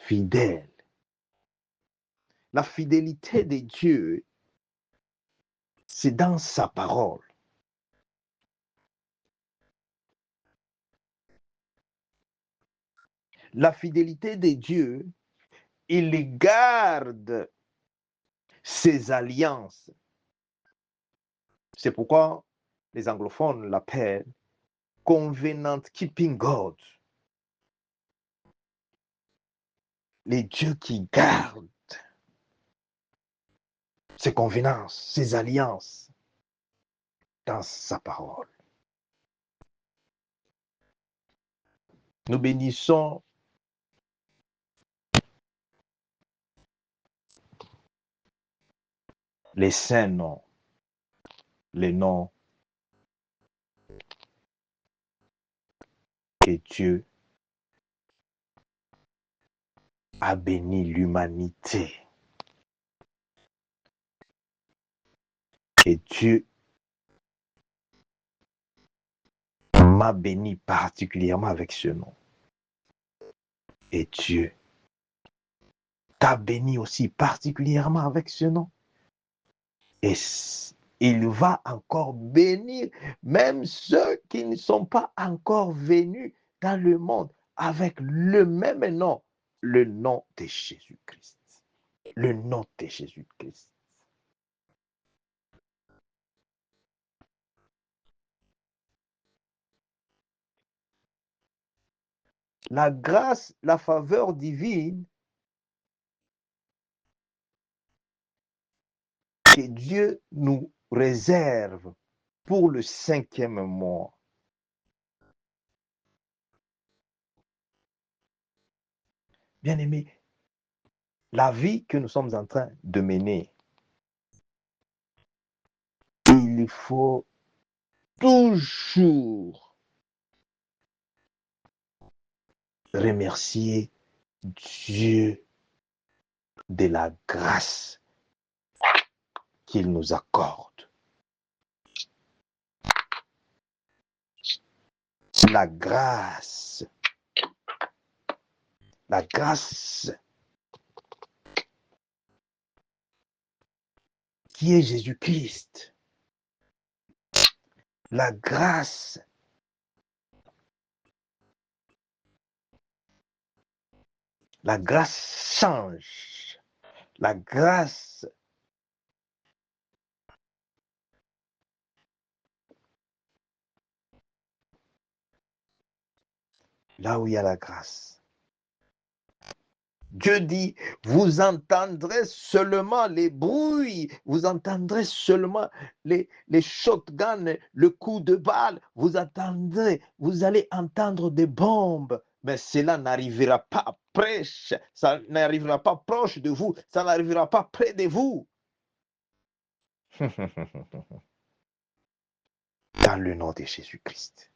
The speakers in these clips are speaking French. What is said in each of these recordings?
fidèle. La fidélité de Dieu, c'est dans sa parole. La fidélité de Dieu, il garde ses alliances. C'est pourquoi les anglophones l'appellent Covenant Keeping God. Les dieux qui gardent ses convenances, ses alliances dans sa parole. Nous bénissons les saints noms, les noms que Dieu a béni l'humanité. Et Dieu m'a béni particulièrement avec ce nom. Et Dieu t'a béni aussi particulièrement avec ce nom. Et il va encore bénir même ceux qui ne sont pas encore venus dans le monde avec le même nom, le nom de Jésus-Christ. Le nom de Jésus-Christ. La grâce, la faveur divine que Dieu nous réserve pour le 5e mois. Bien-aimés, la vie que nous sommes en train de mener, il faut toujours remercier Dieu de la grâce qu'il nous accorde. La grâce qui est Jésus-Christ. La grâce change. La grâce là où il y a la grâce. Dieu dit, vous entendrez seulement les bruits, vous entendrez seulement les shotguns, le coup de balle, vous allez entendre des bombes, mais cela n'arrivera pas près, ça n'arrivera pas proche de vous, ça n'arrivera pas près de vous. Dans le nom de Jésus-Christ.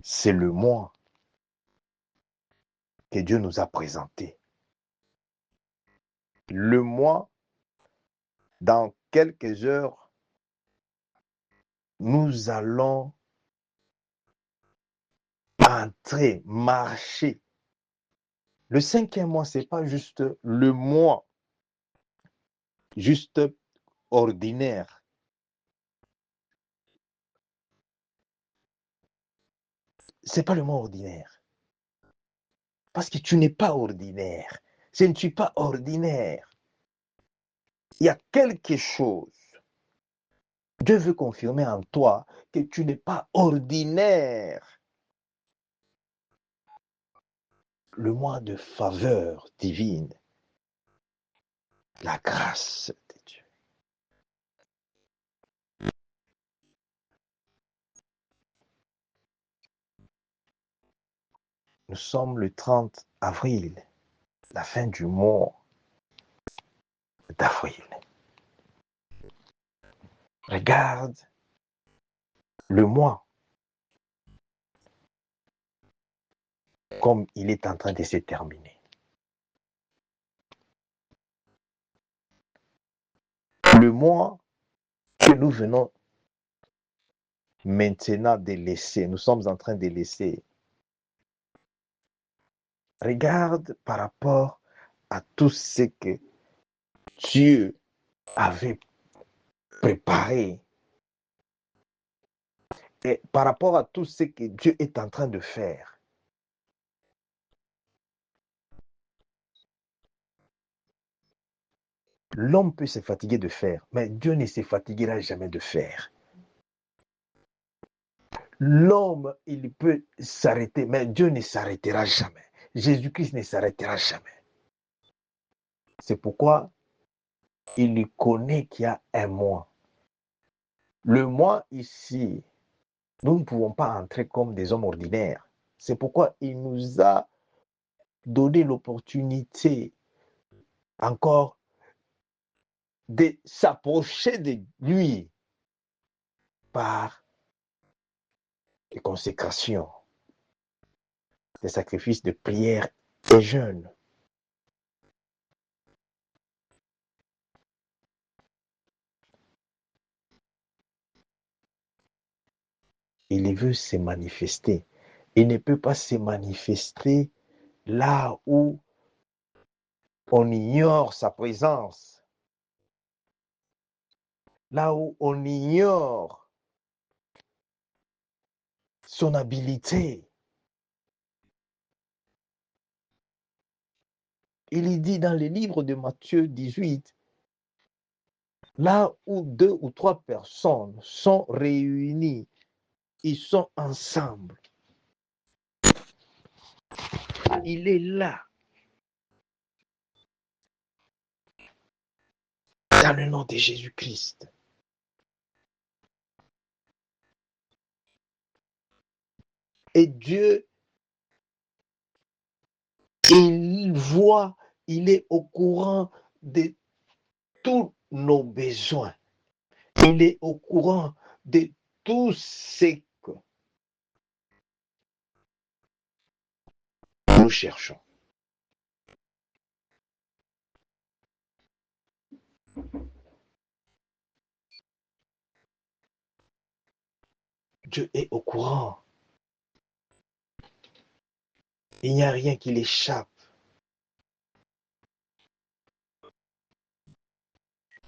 C'est le mois que Dieu nous a présenté. Le mois, dans quelques heures, nous allons entrer, marcher. Le 5e mois, ce n'est pas juste le mois, juste ordinaire. Ce n'est pas le mois ordinaire. Parce que tu n'es pas ordinaire. Je ne suis pas ordinaire. Il y a quelque chose. Dieu veut confirmer en toi que tu n'es pas ordinaire. Le mois de faveur divine. La grâce de Dieu. Nous sommes le 30 avril, la fin du mois d'avril. Regarde le mois comme il est en train de se terminer. Le mois que nous venons maintenant de laisser. Nous sommes en train de laisser. Regarde par rapport à tout ce que Dieu avait préparé et par rapport à tout ce que Dieu est en train de faire. L'homme peut se fatiguer de faire, mais Dieu ne se fatiguera jamais de faire. L'homme, il peut s'arrêter, mais Dieu ne s'arrêtera jamais. Jésus-Christ ne s'arrêtera jamais. C'est pourquoi il connaît qu'il y a un mois. Le mois ici, nous ne pouvons pas entrer comme des hommes ordinaires. C'est pourquoi il nous a donné l'opportunité encore de s'approcher de lui par des consécrations, des sacrifices de prière et jeûne. Il veut se manifester. Il ne peut pas se manifester là où on ignore sa présence, là où on ignore son habilité. Il dit dans le livre de Matthieu 18, là où 2 ou 3 personnes sont réunies, ils sont ensemble. Il est là. Dans le nom de Jésus-Christ. Et Dieu, il voit, il est au courant de tous nos besoins. Il est au courant de tout ce que nous cherchons. Dieu est au courant. Il n'y a rien qui l'échappe.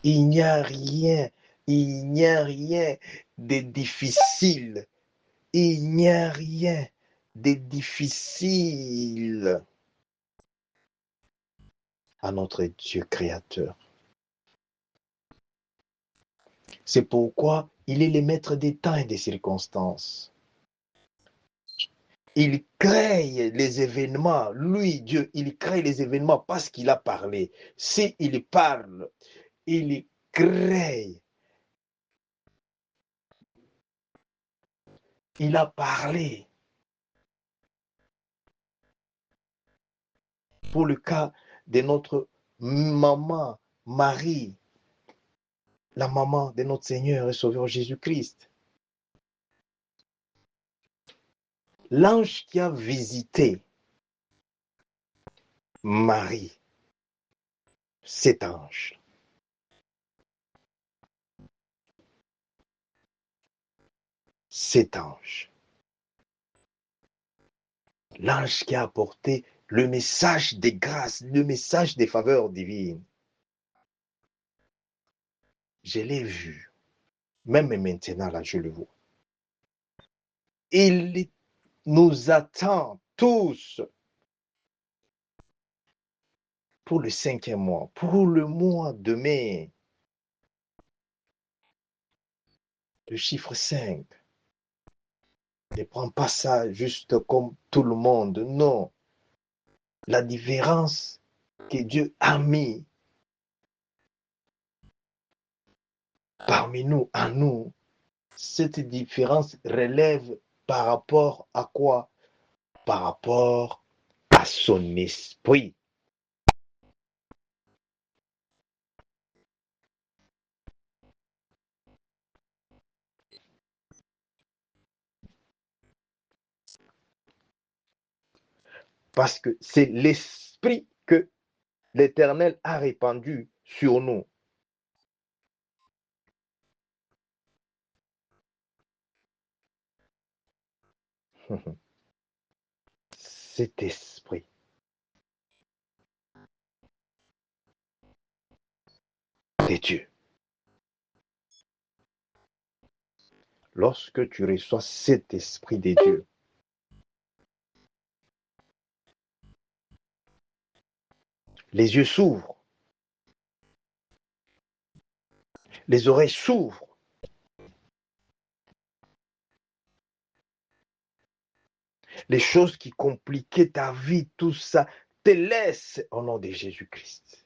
Il n'y a rien de difficile. Il n'y a rien de difficile à notre Dieu créateur. C'est pourquoi il est le maître des temps et des circonstances. Il crée les événements. Lui, Dieu, il crée les événements parce qu'il a parlé. S'il parle, il crée. Il a parlé. Pour le cas de notre maman, Marie, la maman de notre Seigneur et Sauveur Jésus-Christ. L'ange qui a visité Marie, cet ange, l'ange qui a apporté le message des grâces, le message des faveurs divines. Je l'ai vu. Même maintenant, là, je le vois. Il nous attend tous pour le 5e mois, pour le mois de mai. Le chiffre 5. Ne prends pas ça juste comme tout le monde. Non. La différence que Dieu a mis parmi nous, en nous, cette différence relève par rapport à quoi? Par rapport à son esprit. Parce que c'est l'esprit que l'Éternel a répandu sur nous. Cet esprit de Dieu. Lorsque tu reçois cet esprit de Dieu, les yeux s'ouvrent, les oreilles s'ouvrent. Les choses qui compliquaient ta vie, tout ça, te laisse au nom de Jésus-Christ.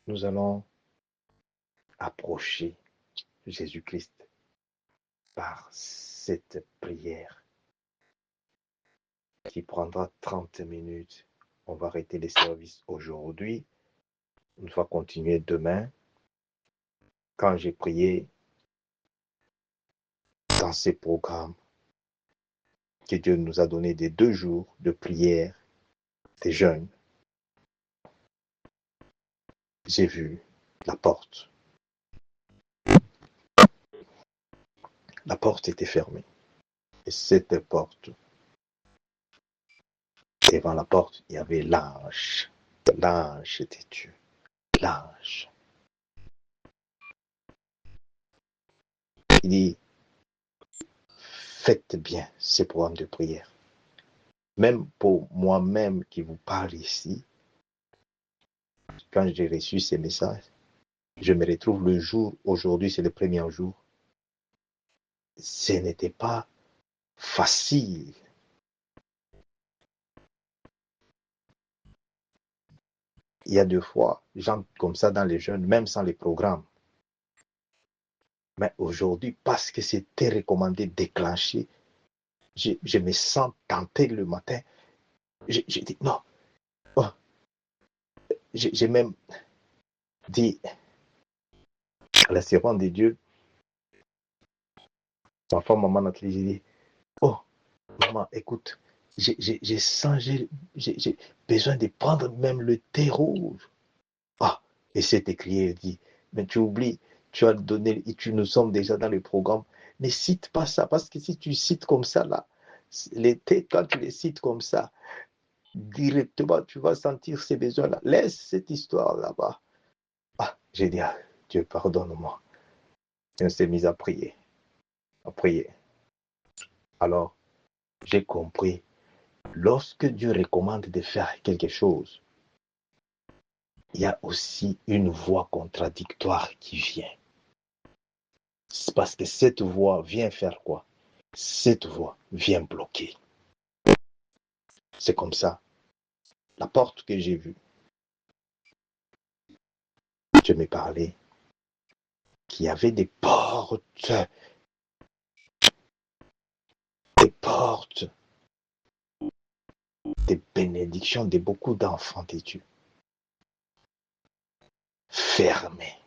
Nous allons approcher Jésus-Christ par cette prière qui prendra 30 minutes. On va arrêter les services aujourd'hui. On va continuer demain. Quand j'ai prié dans ces programmes que Dieu nous a donné des 2 jours de prière, des jeûnes, j'ai vu la porte. La porte était fermée. Et cette porte, devant la porte, il y avait l'ange. L'ange était Dieu. L'ange. Il dit, faites bien ces programmes de prière. Même pour moi-même qui vous parle ici, quand j'ai reçu ces messages, je me retrouve le jour, aujourd'hui c'est le premier jour. Ce n'était pas facile. Il y a 2 fois, j'entre comme ça dans les jeunes, même sans les programmes. Mais aujourd'hui, parce que c'était recommandé, déclenché, je me sens tenté le matin. J'ai dit non. Oh, j'ai même dit à la servante de Dieu, ma femme, maman Nathalie, j'ai dit, oh, maman, écoute, j'ai changé, j'ai besoin de prendre même le thé rouge. Ah, et c'est écrit, elle dit, mais tu oublies, tu as donné, et tu nous sommes déjà dans le programme. Ne cite pas ça, parce que si tu cites comme ça, là, les thés, quand tu les cites comme ça, directement, tu vas sentir ces besoins-là. Laisse cette histoire là-bas. Ah, j'ai dit, ah, Dieu, pardonne-moi. Et on s'est mis à prier, à prier. Alors, j'ai compris, lorsque Dieu recommande de faire quelque chose, il y a aussi une voix contradictoire qui vient. C'est parce que cette voix vient faire quoi? Cette voix vient bloquer. C'est comme ça. La porte que j'ai vue, Dieu me parlait qu'il y avait des portes des bénédictions de beaucoup d'enfants de Dieu fermées.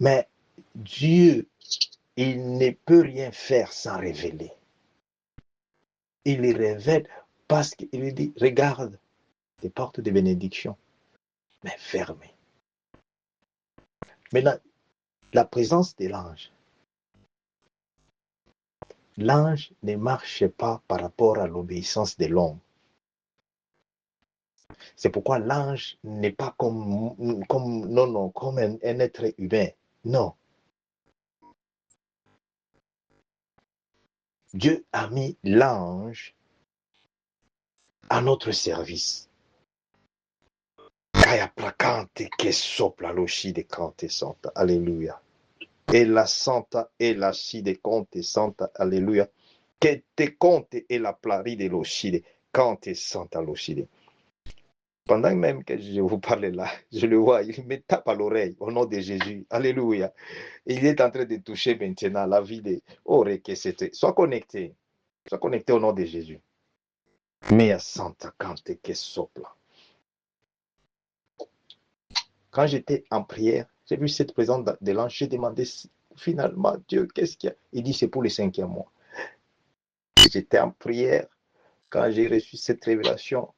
Mais Dieu, il ne peut rien faire sans révéler. Il les révèle parce qu'il dit, regarde, des portes de bénédiction, mais fermées. Maintenant, la présence de l'ange. L'ange ne marche pas par rapport à l'obéissance de l'homme. C'est pourquoi l'ange n'est pas comme un être humain. Non. Dieu a mis l'ange à notre service. Alléluia. Et la santa et la side conte santa. Alléluia. Que te conte et la plari de l'oshide. Cante santa l'oshide. Pendant même que je vous parle là, je le vois, il me tape à l'oreille au nom de Jésus. Alléluia. Et il est en train de toucher maintenant la vie de que c'était. Sois connecté. Sois connecté au nom de Jésus. Mea santa cante que sopla. Quand j'étais en prière, J'ai vu cette présence de l'ange, j'ai demandé finalement, Dieu, qu'est-ce qu'il y a? Il dit, c'est pour le 5e mois. J'étais en prière. Quand j'ai reçu cette révélation,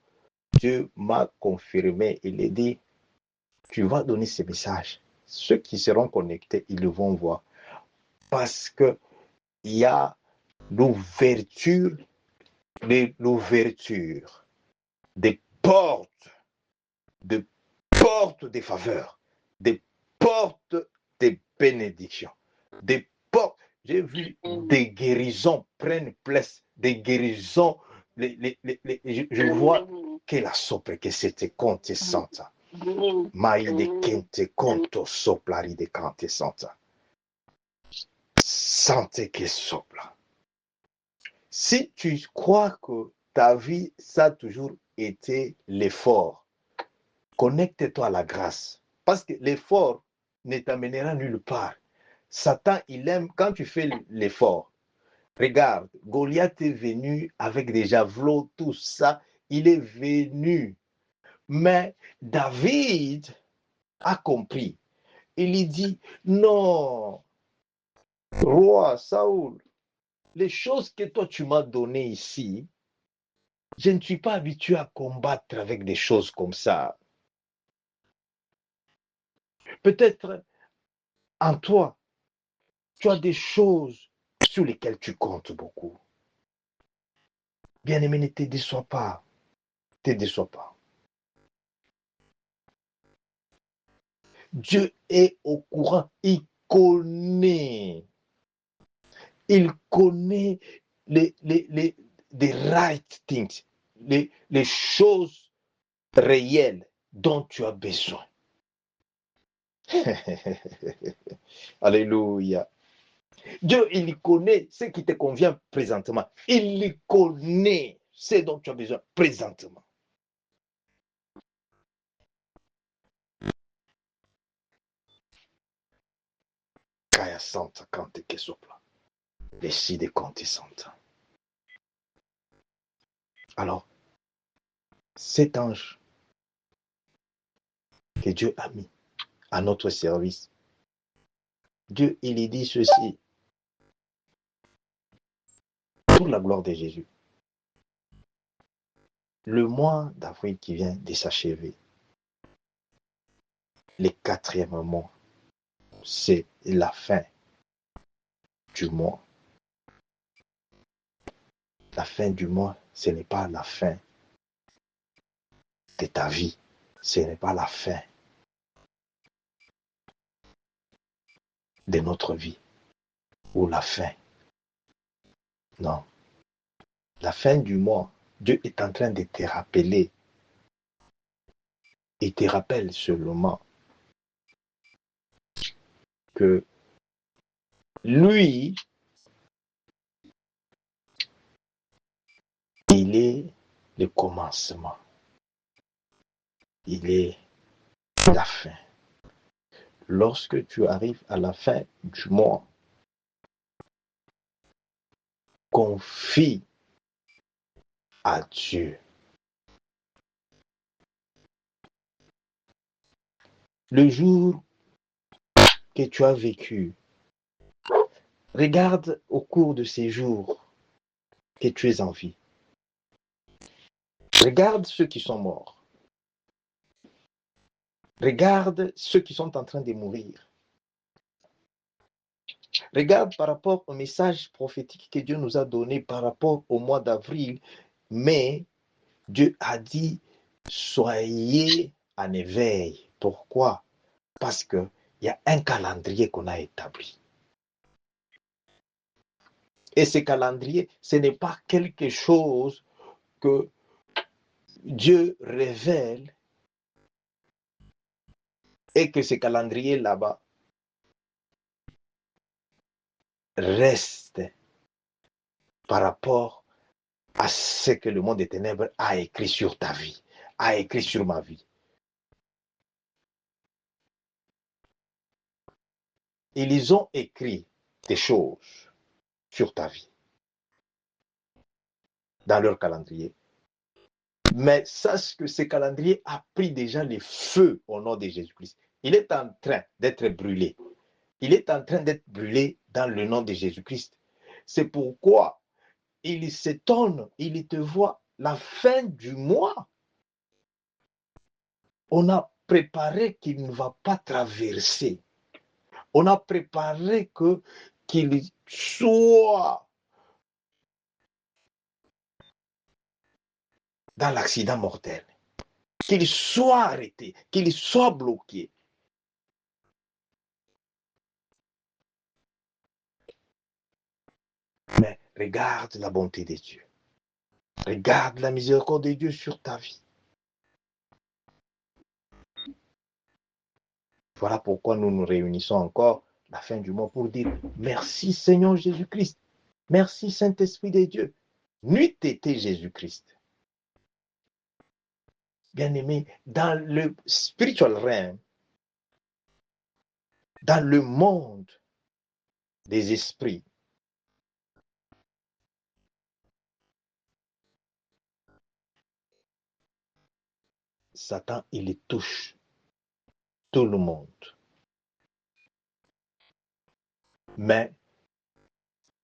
Dieu m'a confirmé. Il a dit, tu vas donner ces messages. Ceux qui seront connectés, ils le vont voir. Parce qu'il y a l'ouverture des portes, des portes des faveurs, des portes des bénédictions, des portes. J'ai vu des guérisons prennent place, des guérisons. Je vois que la sopre que c'était compte santa. Mai de kente conto soplari de kante santa. Sante que sopla. Si tu crois que ta vie, ça a toujours été l'effort, connecte-toi à la grâce. Parce que l'effort ne t'amènera nulle part. Satan, il aime quand tu fais l'effort. Regarde, Goliath est venu avec des javelots, tout ça. Il est venu. Mais David a compris. Il lui dit, non, roi Saoul, les choses que toi tu m'as données ici, je ne suis pas habitué à combattre avec des choses comme ça. Peut-être en toi, tu as des choses sur lesquelles tu comptes beaucoup. Bien-aimé, ne te déçois pas. Ne te déçois pas. Dieu est au courant. Il connaît. Il connaît les right things, les choses réelles dont tu as besoin. Alléluia. Dieu, il connaît ce qui te convient présentement. Il connaît ce dont tu as besoin présentement. Kaya Santa Kante Kesopla. Décide Kante Santa. Alors, cet ange que Dieu a mis à notre service, Dieu, il dit ceci pour la gloire de Jésus. Le mois d'avril qui vient de s'achever, le 4e mois, c'est la fin du mois. La fin du mois, ce n'est pas la fin de ta vie. Ce n'est pas la fin de notre vie ou la fin. Non. La fin du mois, Dieu est en train de te rappeler. Il te rappelle seulement que lui, il est le commencement. Il est la fin. Lorsque tu arrives à la fin du mois, confie à Dieu. Le jour que tu as vécu, regarde au cours de ces jours que tu es en vie. Regarde ceux qui sont morts. Regarde ceux qui sont en train de mourir. Regarde par rapport au message prophétique que Dieu nous a donné par rapport au mois d'avril. Mais Dieu a dit, soyez en éveil. Pourquoi? Parce qu'il y a un calendrier qu'on a établi. Et ce calendrier, ce n'est pas quelque chose que Dieu révèle et que ce calendrier là-bas reste par rapport à ce que le monde des ténèbres a écrit sur ta vie, a écrit sur ma vie. Ils ont écrit des choses sur ta vie dans leur calendrier. Mais sache que ce calendrier a pris déjà les feux au nom de Jésus-Christ. il est en train d'être brûlé. Il est en train d'être brûlé dans le nom de Jésus-Christ. C'est pourquoi il s'étonne, il te voit la fin du mois. On a préparé qu'il ne va pas traverser. On a préparé qu'il soit dans l'accident mortel, qu'il soit arrêté, qu'il soit bloqué. Mais regarde la bonté de Dieu. Regarde la miséricorde de Dieu sur ta vie. Voilà pourquoi nous nous réunissons encore la fin du mois pour dire merci Seigneur Jésus-Christ. Merci Saint-Esprit de Dieu. N'eût été Jésus-Christ. Bien-aimé, dans le spiritual realm, dans le monde des esprits, Satan, il touche tout le monde. Mais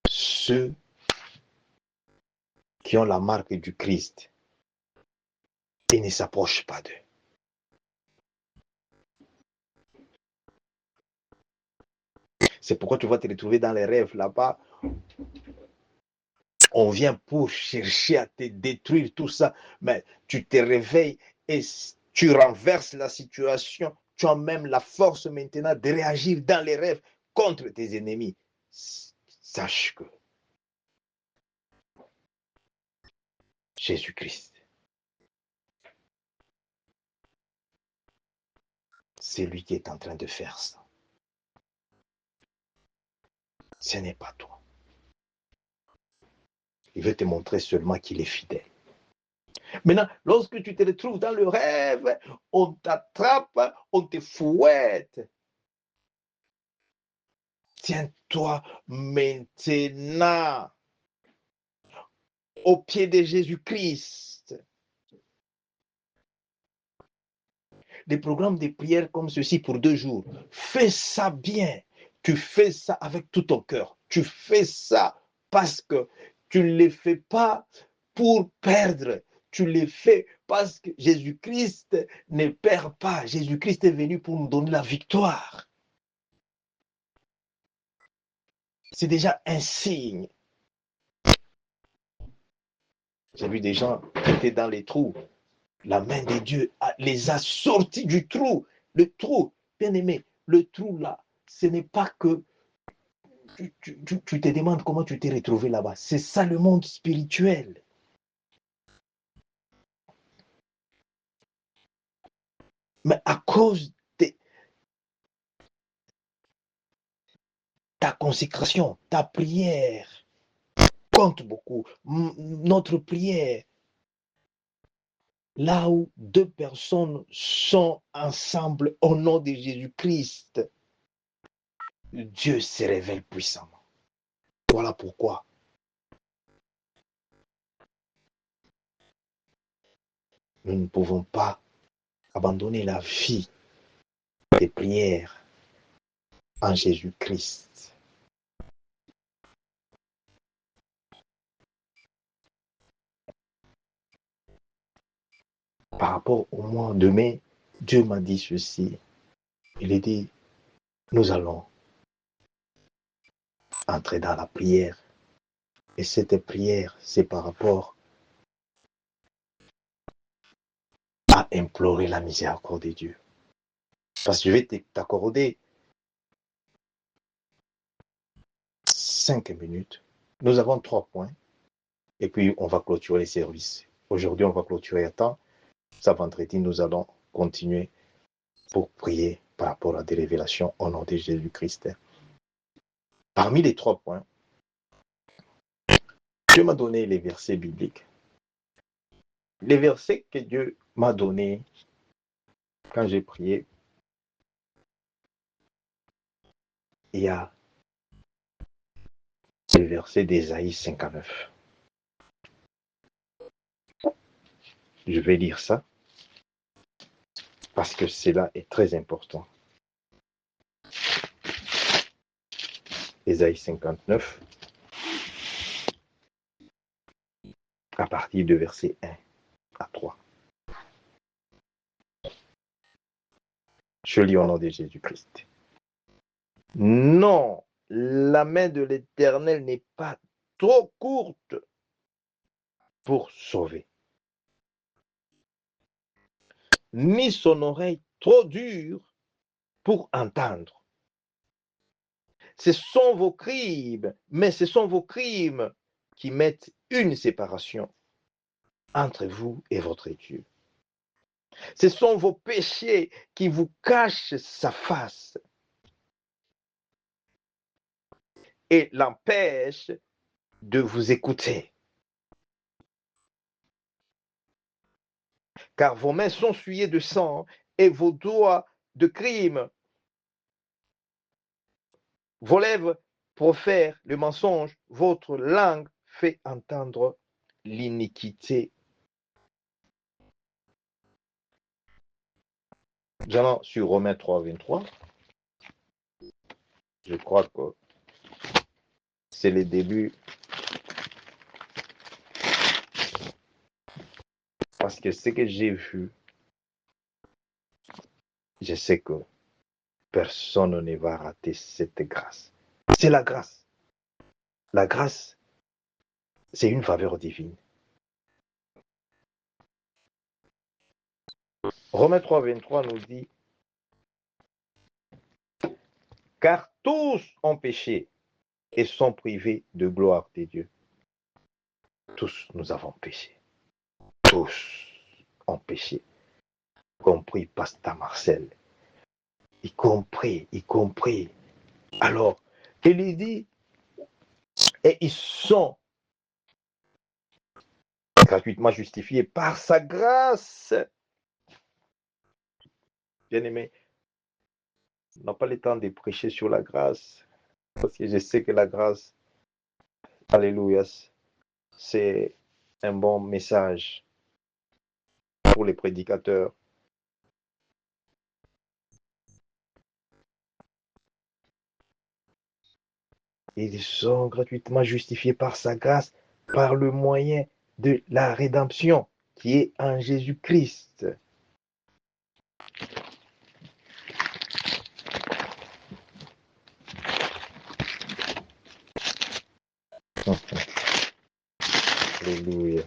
ceux qui ont la marque du Christ, ils ne s'approchent pas d'eux. C'est pourquoi tu vas te retrouver dans les rêves là-bas. On vient pour chercher à te détruire tout ça, mais tu te réveilles et tu renverses la situation. Tu as même la force maintenant de réagir dans les rêves contre tes ennemis. Sache que Jésus-Christ, c'est lui qui est en train de faire ça. Ce n'est pas toi. Il veut te montrer seulement qu'il est fidèle. Maintenant, lorsque tu te retrouves dans le rêve, on t'attrape, on te fouette. Tiens-toi maintenant au pied de Jésus-Christ. Des programmes de prière comme ceci pour 2 jours. Fais ça bien. Tu fais ça avec tout ton cœur. Tu fais ça parce que tu ne le fais pas pour perdre. Tu le fais parce que Jésus-Christ ne perd pas. Jésus-Christ est venu pour nous donner la victoire. C'est déjà un signe. J'ai vu des gens qui étaient dans les trous. La main de Dieu les a sortis du trou. Le trou, bien aimé, le trou là, ce n'est pas que tu te demandes comment tu t'es retrouvé là-bas. C'est ça le monde spirituel. Mais à cause de ta consécration, ta prière compte beaucoup. Notre prière, là où 2 personnes sont ensemble au nom de Jésus-Christ, Dieu se révèle puissamment. Voilà pourquoi nous ne pouvons pas abandonner la vie des prières en Jésus-Christ. Par rapport au mois de mai, Dieu m'a dit ceci. Il a dit, nous allons entrer dans la prière. Et cette prière, c'est par rapport à implorer la miséricorde de Dieu. Parce que je vais t'accorder 5 minutes. Nous avons 3 points. Et puis, on va clôturer les services. Aujourd'hui, on va clôturer à temps. Ça, vendredi, nous allons continuer pour prier par rapport à des révélations au nom de Jésus-Christ. Parmi les 3 points, Dieu m'a donné les versets bibliques. Les versets que Dieu m'a donnés quand j'ai prié, il y a le verset d'Ésaïe 59. Je vais lire ça parce que cela est très important. Ésaïe 59, à partir de verset 1 à 3. Je lis au nom de Jésus-Christ. Non, la main de l'Éternel n'est pas trop courte pour sauver, ni son oreille trop dure pour entendre. Ce sont vos crimes, mais ce sont vos crimes qui mettent une séparation entre vous et votre Dieu. Ce sont vos péchés qui vous cachent sa face et l'empêchent de vous écouter. Car vos mains sont souillées de sang et vos doigts de crime. Vos lèvres profèrent le mensonge, votre langue fait entendre l'iniquité. Nous allons sur Romains 3, 23. Je crois que c'est le début. Parce que ce que j'ai vu, je sais que personne ne va rater cette grâce. C'est la grâce. La grâce, c'est une faveur divine. Romains 3, 23 nous dit, car tous ont péché et sont privés de gloire de Dieu. Tous nous avons péché. Tous ont péché. Y compris Pasteur Marcel. Y compris. Alors, il dit, et ils sont gratuitement justifiés par sa grâce. Bien-aimé, on n'a pas le temps de prêcher sur la grâce, parce que je sais que la grâce, alléluia, c'est un bon message pour les prédicateurs. Ils sont gratuitement justifiés par sa grâce, par le moyen de la rédemption qui est en Jésus-Christ. Alléluia.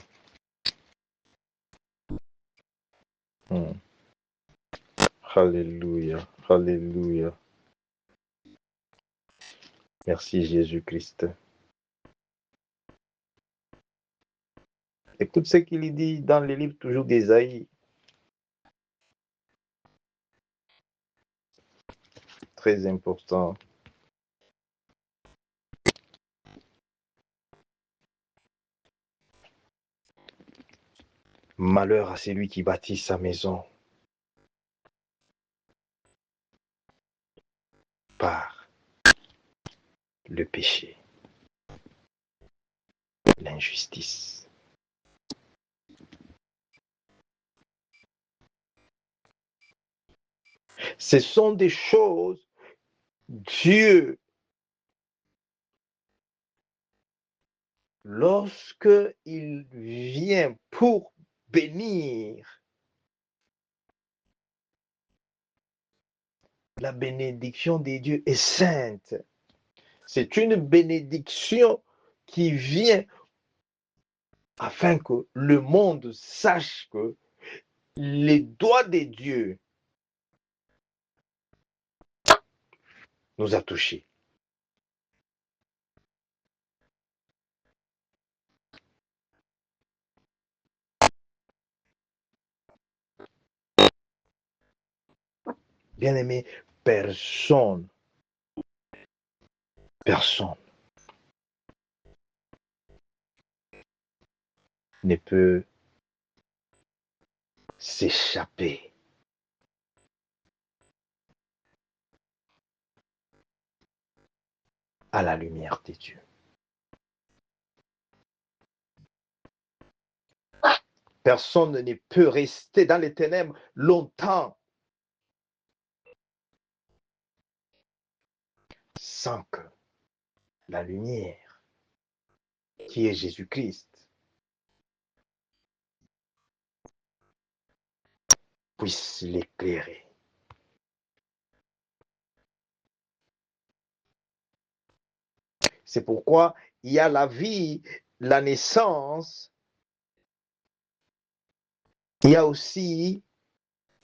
Alléluia. Alléluia. Merci Jésus-Christ. Écoute ce qu'il dit dans le livre toujours d'Ésaïe. Très important. Malheur à celui qui bâtit sa maison par le péché, l'injustice. Ce sont des choses, Dieu, lorsque il vient pour bénir, la bénédiction de Dieu est sainte. C'est une bénédiction qui vient afin que le monde sache que les doigts de Dieu nous a touchés. Bien-aimé, personne ne peut s'échapper à la lumière de Dieu. Personne ne peut rester dans les ténèbres longtemps sans que la lumière, qui est Jésus-Christ, puisse l'éclairer. C'est pourquoi il y a la vie, la naissance, il y a aussi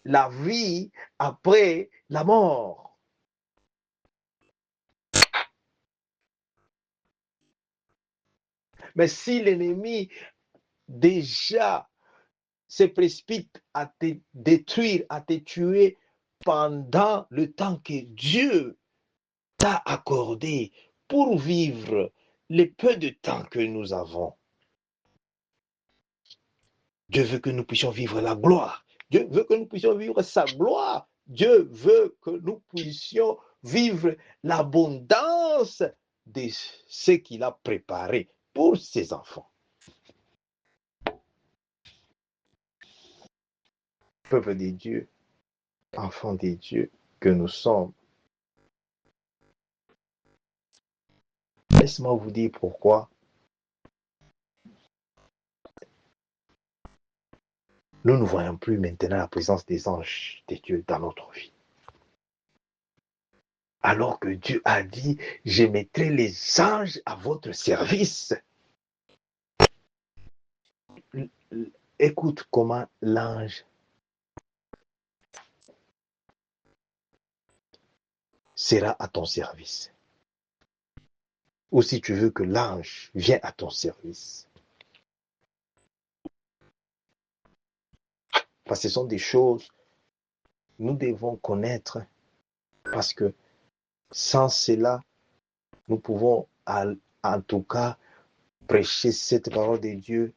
la vie après la mort. Mais si l'ennemi déjà se précipite à te détruire, à te tuer pendant le temps que Dieu t'a accordé pour vivre le peu de temps que nous avons, Dieu veut que nous puissions vivre la gloire. Dieu veut que nous puissions vivre sa gloire. Dieu veut que nous puissions vivre l'abondance de ce qu'il a préparé pour ses enfants. Peuple de Dieu, enfants de Dieu que nous sommes. Laisse-moi vous dire pourquoi nous ne voyons plus maintenant la présence des anges de Dieu dans notre vie. Alors que Dieu a dit, je mettrai les anges à votre service. Écoute comment l'ange sera à ton service. Ou si tu veux que l'ange vienne à ton service. Parce que ce sont des choses que nous devons connaître. Parce que sans cela, nous pouvons en tout cas prêcher cette parole de Dieu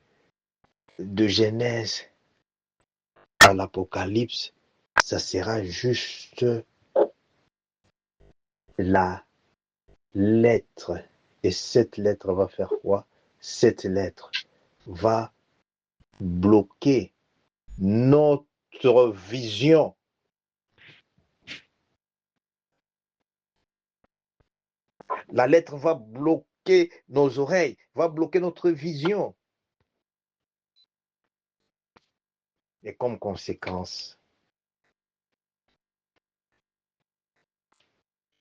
de Genèse à l'Apocalypse. Ça sera juste la lettre. Et cette lettre va faire quoi? Cette lettre va bloquer notre vision. La lettre va bloquer nos oreilles, va bloquer notre vision. Et comme conséquence,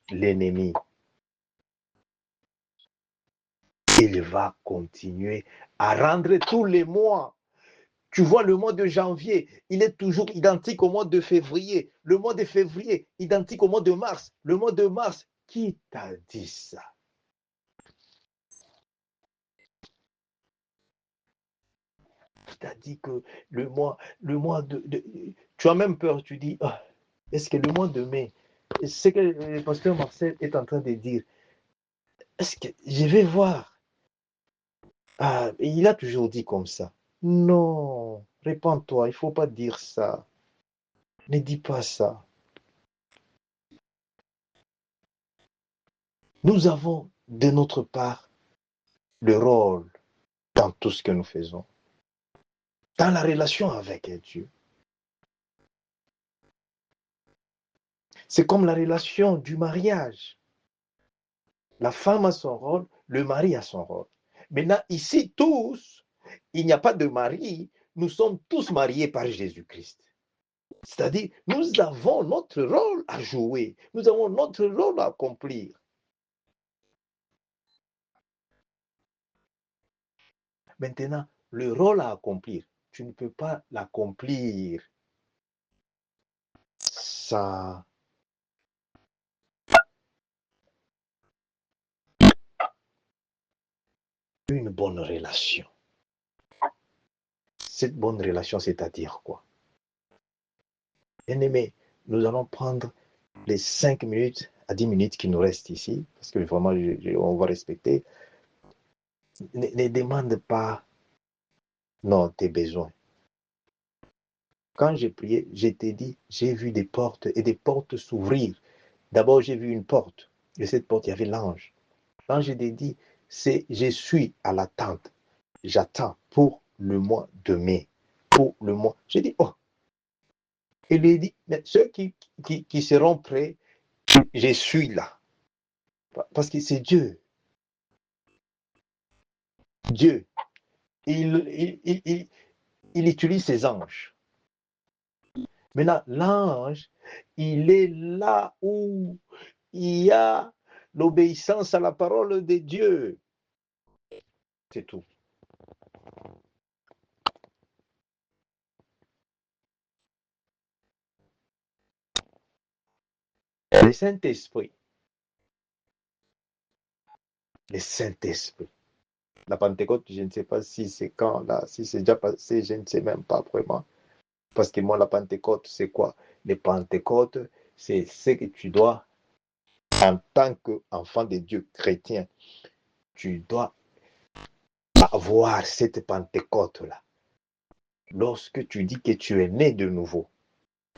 l'ennemi, il va continuer à rendre tous les mois. Tu vois, le mois de janvier, il est toujours identique au mois de février. Le mois de février, identique au mois de mars. Le mois de mars, qui t'a dit ça? Qui t'a dit que le mois de... Tu as même peur, tu dis, oh, est-ce que le mois de mai, c'est que le pasteur Marcel est en train de dire, est-ce que je vais voir? Ah, il a toujours dit comme ça. Non, répands-toi, il ne faut pas dire ça. Ne dis pas ça. Nous avons de notre part le rôle dans tout ce que nous faisons, dans la relation avec Dieu. C'est comme la relation du mariage. La femme a son rôle, le mari a son rôle. Maintenant, ici, tous, il n'y a pas de mari, nous sommes tous mariés par Jésus-Christ. C'est-à-dire, nous avons notre rôle à jouer, nous avons notre rôle à accomplir. Maintenant, le rôle à accomplir, tu ne peux pas l'accomplir sans une bonne relation. Cette bonne relation, c'est-à-dire quoi? Bien-aimé, nous allons prendre les 5 minutes à 10 minutes qui nous restent ici, parce que vraiment, on va respecter. Ne demande pas, non, tes besoins. Quand j'ai prié, je t'ai dit, j'ai vu des portes et des portes s'ouvrir. D'abord, j'ai vu une porte, et cette porte, il y avait l'ange. L'ange t'a dit, je suis à l'attente, j'attends pour le mois de mai, pour le mois. J'ai dit, oh, il lui dit, mais ceux qui seront prêts, je suis là. Parce que c'est Dieu. Dieu, il utilise ses anges. Maintenant, l'ange, il est là où il y a l'obéissance à la parole de Dieu. C'est tout. Le Saint-Esprit. Le Saint-Esprit. La Pentecôte, je ne sais pas si c'est quand, là, si c'est déjà passé, je ne sais même pas vraiment. Parce que moi, la Pentecôte, c'est quoi? Les Pentecôtes, c'est ce que tu dois, en tant qu'enfant de Dieu chrétien, tu dois avoir cette Pentecôte-là. Lorsque tu dis que tu es né de nouveau,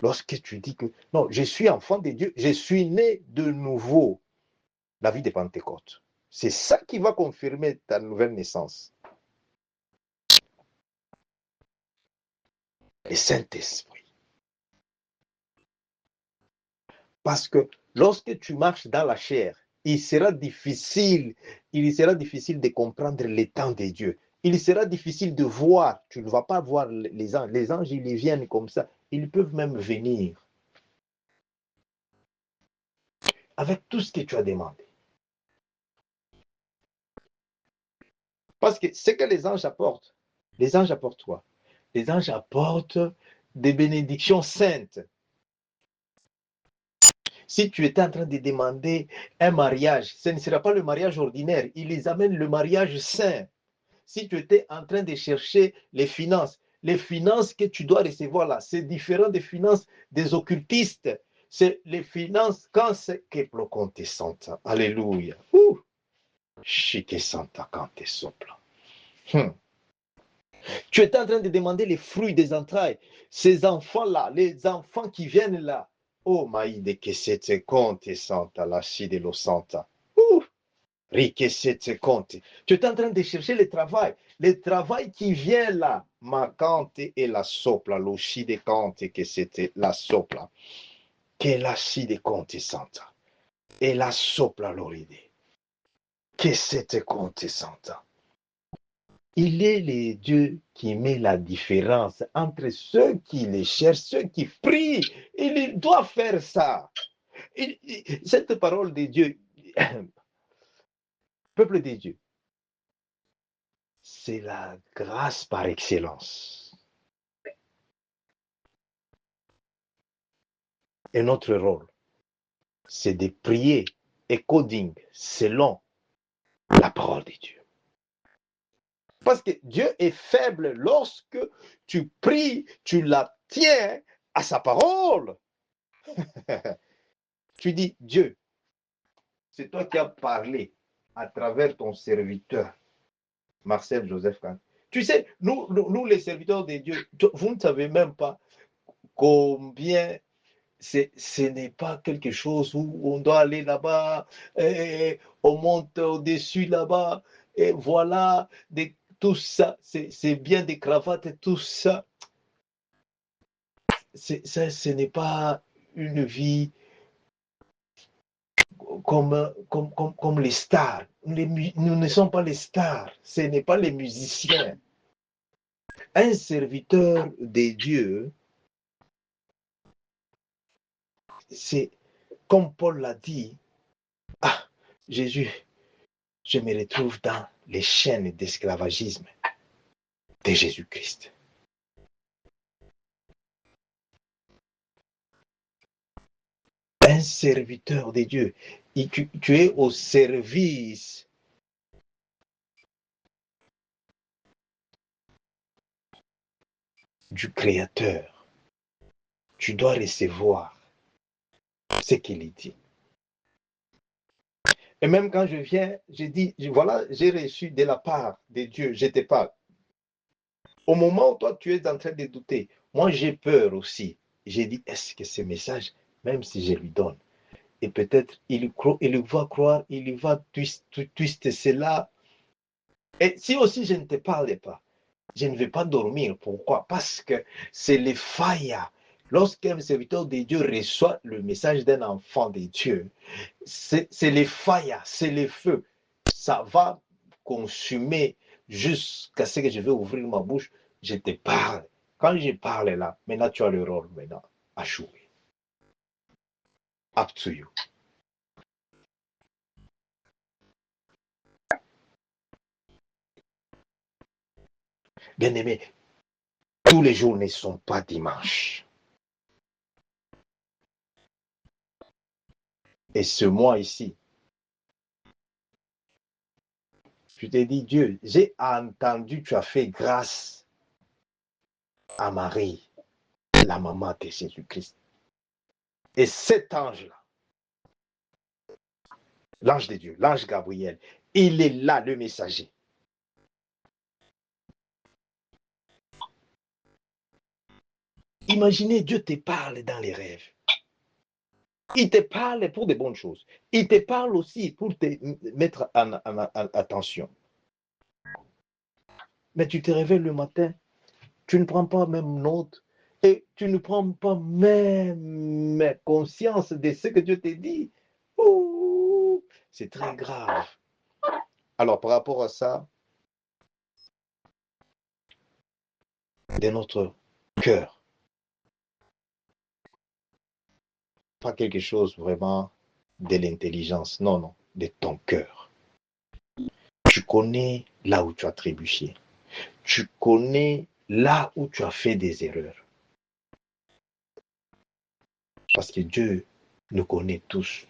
lorsque tu dis que, non, je suis enfant de Dieu, je suis né de nouveau, la vie de Pentecôte. C'est ça qui va confirmer ta nouvelle naissance. Le Saint-Esprit. Parce que lorsque tu marches dans la chair, il sera difficile de comprendre les temps de Dieu. Il sera difficile de voir. Tu ne vas pas voir les anges. Les anges, ils viennent comme ça. Ils peuvent même venir avec tout ce que tu as demandé. Parce que ce que les anges apportent quoi? Les anges apportent des bénédictions saintes. Si tu étais en train de demander un mariage, ce ne sera pas le mariage ordinaire. Ils les amènent le mariage saint. Si tu étais en train de chercher les finances que tu dois recevoir là, c'est différent des finances des occultistes. C'est les finances quand c'est que lo conte santa. Alléluia. Chique santa quand te sopla. Tu étais en train de demander les fruits des entrailles. Ces enfants-là, les enfants qui viennent là. Oh, maïde que c'était conte santa, la si de lo santa. Riquecete conte. Tu es en train de chercher le travail qui vient là. Ma cante et la sopla, l'osci de cante que c'était la sopla. Que la si de conte santa. Et la sopla l'oride. Que c'était conte santa. Il est le Dieu qui met la différence entre ceux qui les cherchent, ceux qui prient. Il doit faire ça. Cette parole de Dieu, peuple de Dieu, c'est la grâce par excellence. Et notre rôle, c'est de prier according, selon la parole de Dieu. Parce que Dieu est faible lorsque tu pries, tu la tiens à sa parole. Tu dis, Dieu, c'est toi qui as parlé à travers ton serviteur, Marcel Joseph Kahn. Tu sais, nous les serviteurs de Dieu, vous ne savez même pas combien ce n'est pas quelque chose où on doit aller là-bas, et on monte au-dessus là-bas, et voilà, tout ça, c'est bien des cravates et tout ça. Ce n'est pas une vie comme les stars. Nous ne sommes pas les stars, ce n'est pas les musiciens. Un serviteur de Dieu, c'est comme Paul l'a dit, ah, Jésus, je me retrouve dans les chaînes d'esclavagisme de Jésus-Christ. Un serviteur de Dieu, et tu es au service du Créateur. Tu dois recevoir ce qu'il dit. Et même quand je viens, je dis, voilà, j'ai reçu de la part de Dieu, je te parle. Au moment où toi, tu es en train de douter, moi, j'ai peur aussi. J'ai dit, est-ce que ce message, même si je lui donne, et peut-être il va croire, il va twister cela. Et si aussi je ne te parle pas, je ne vais pas dormir. Pourquoi? Parce que c'est les failles. Lorsqu'un serviteur de Dieu reçoit le message d'un enfant de Dieu, c'est les failles, c'est les feux. Ça va consumer jusqu'à ce que je vais ouvrir ma bouche, je te parle. Quand je parle là, maintenant tu as le rôle maintenant à jouer. Up to you. Bien-aimé, tous les jours ne sont pas dimanche. Et ce mois ici, je t'ai dit, Dieu, j'ai entendu, tu as fait grâce à Marie, la maman de Jésus-Christ. Et cet ange-là, l'ange de Dieu, l'ange Gabriel, il est là, le messager. Imaginez, Dieu te parle dans les rêves. Il te parle pour de bonnes choses. Il te parle aussi pour te mettre en attention. Mais tu te réveilles le matin, tu ne prends pas même note et tu ne prends pas même conscience de ce que Dieu te dit. C'est très grave. Alors, par rapport à ça, de notre cœur, pas quelque chose vraiment de l'intelligence, non, non, de ton cœur. Tu connais là où tu as trébuché. Tu connais là où tu as fait des erreurs. Parce que Dieu nous connaît tous.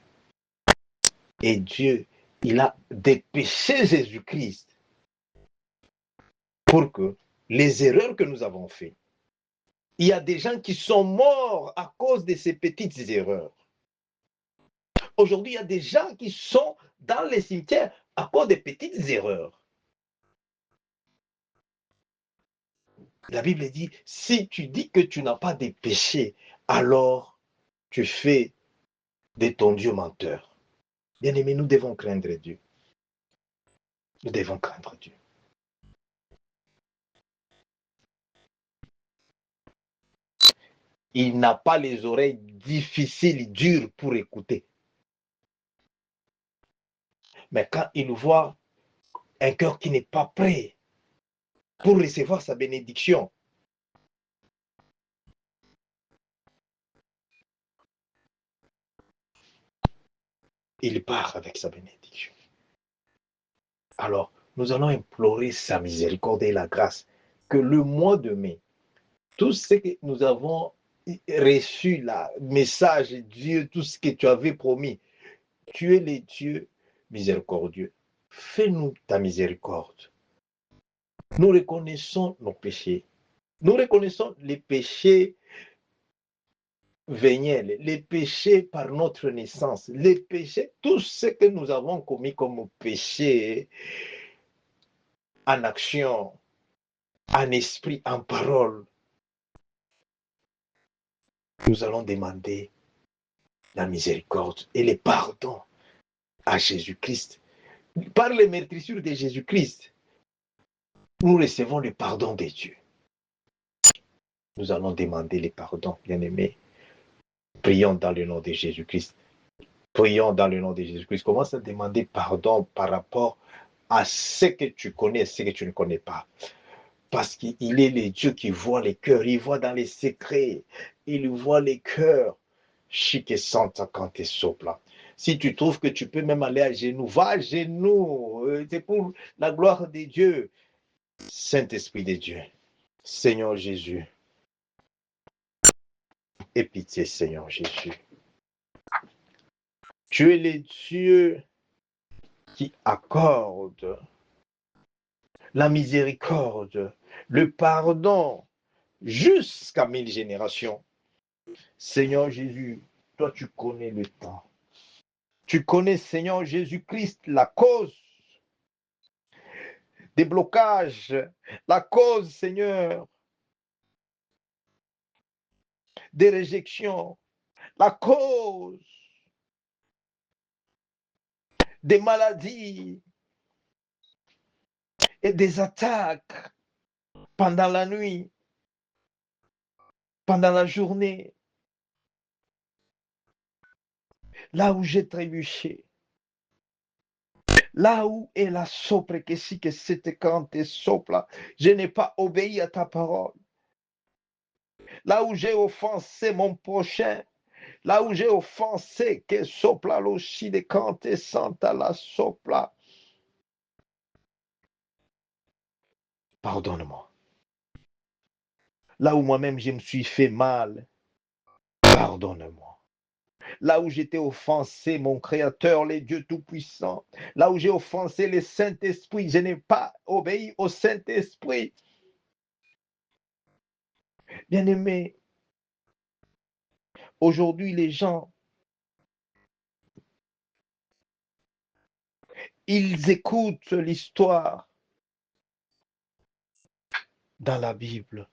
Et Dieu, il a dépêché Jésus-Christ pour que les erreurs que nous avons faites, il y a des gens qui sont morts à cause de ces petites erreurs. Aujourd'hui, il y a des gens qui sont dans les cimetières à cause des petites erreurs. La Bible dit, si tu dis que tu n'as pas de péché, alors tu fais de ton Dieu menteur. Bien-aimés, nous devons craindre Dieu. Nous devons craindre Dieu. Il n'a pas les oreilles difficiles, dures pour écouter. Mais quand il voit un cœur qui n'est pas prêt pour recevoir sa bénédiction, il part avec sa bénédiction. Alors, nous allons implorer sa miséricorde et la grâce que le mois de mai, tout ce que nous avons reçu, le message de Dieu, tout ce que tu avais promis, tu es le Dieu miséricordieux. Fais-nous ta miséricorde. Nous reconnaissons nos péchés. Nous reconnaissons les péchés véniels, les péchés par notre naissance, les péchés, tout ce que nous avons commis comme péché en action, en esprit, en parole. Nous allons demander la miséricorde et le pardon à Jésus-Christ. Par les meurtrissures de Jésus-Christ, nous recevons le pardon de Dieu. Nous allons demander le pardon, bien-aimés. Prions dans le nom de Jésus-Christ. Prions dans le nom de Jésus-Christ. Commence à demander pardon par rapport à ce que tu connais et ce que tu ne connais pas. Parce qu'il est le Dieu qui voit les cœurs. Il voit dans les secrets. Il voit les cœurs. Chique santa quand tu sopla. Si tu trouves que tu peux même aller à genoux, va à genoux. C'est pour la gloire de Dieu. Saint-Esprit de Dieu. Seigneur Jésus. Aie pitié, Seigneur Jésus. Tu es le Dieu qui accorde la miséricorde, le pardon jusqu'à 1000 générations. Seigneur Jésus, toi tu connais le temps. Tu connais, Seigneur Jésus-Christ, la cause des blocages, la cause, Seigneur, des réjections, la cause des maladies et des attaques pendant la nuit, pendant la journée, là où j'ai trébuché. Là où est la sopre que si que c'était quand t'es sopla, je n'ai pas obéi à ta parole. Là où j'ai offensé mon prochain, là où j'ai offensé que sopla l'oshi de quand t'es santa la sopla, pardonne-moi. Là où moi-même je me suis fait mal, pardonne-moi. Là où j'étais offensé, mon Créateur, les dieux tout-puissants, là où j'ai offensé le Saint-Esprit, je n'ai pas obéi au Saint-Esprit. Bien-aimé, aujourd'hui, les gens, ils écoutent l'histoire dans la Bible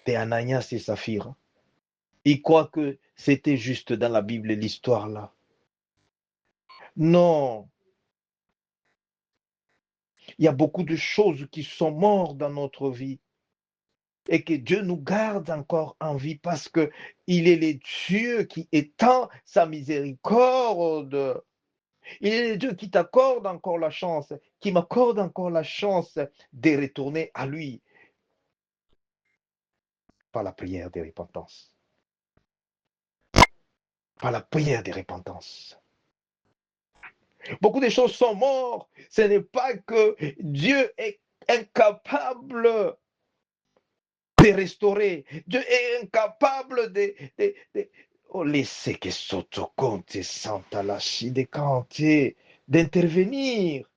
d'Ananias et Saphira. Ils croient que c'était juste dans la Bible l'histoire là. Non, il y a beaucoup de choses qui sont mortes dans notre vie et que Dieu nous garde encore en vie parce que il est le Dieu qui étend sa miséricorde. Il est le Dieu qui t'accorde encore la chance, qui m'accorde encore la chance de retourner à lui par la prière de repentance. Par la prière de repentance. Beaucoup de choses sont mortes. Ce n'est pas que Dieu est incapable de restaurer. Dieu est incapable de oh, laisser que Sotoconte Santa Lachi de Cante d'intervenir.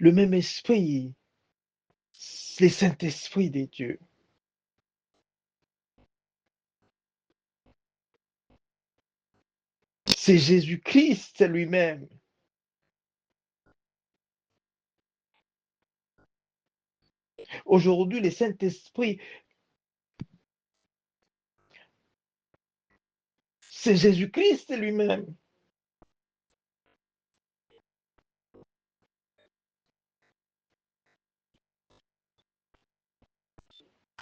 Le même esprit, le Saint-Esprit de Dieu. C'est Jésus-Christ lui-même. Aujourd'hui, le Saint-Esprit, c'est Jésus-Christ lui-même.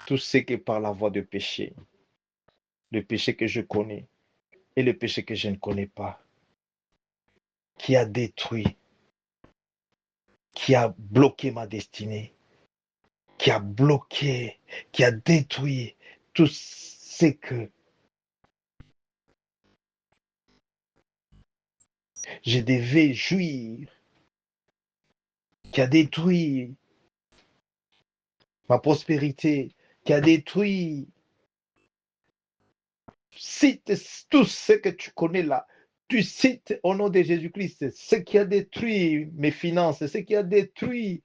Tout ce qui est par la voie de péché, le péché que je connais et le péché que je ne connais pas, qui a détruit, qui a bloqué ma destinée, qui a bloqué, qui a détruit tout ce que je devais jouir, qui a détruit ma prospérité, qui a détruit. Cite tout ce que tu connais là. Tu cites au nom de Jésus-Christ ce qui a détruit mes finances, ce qui a détruit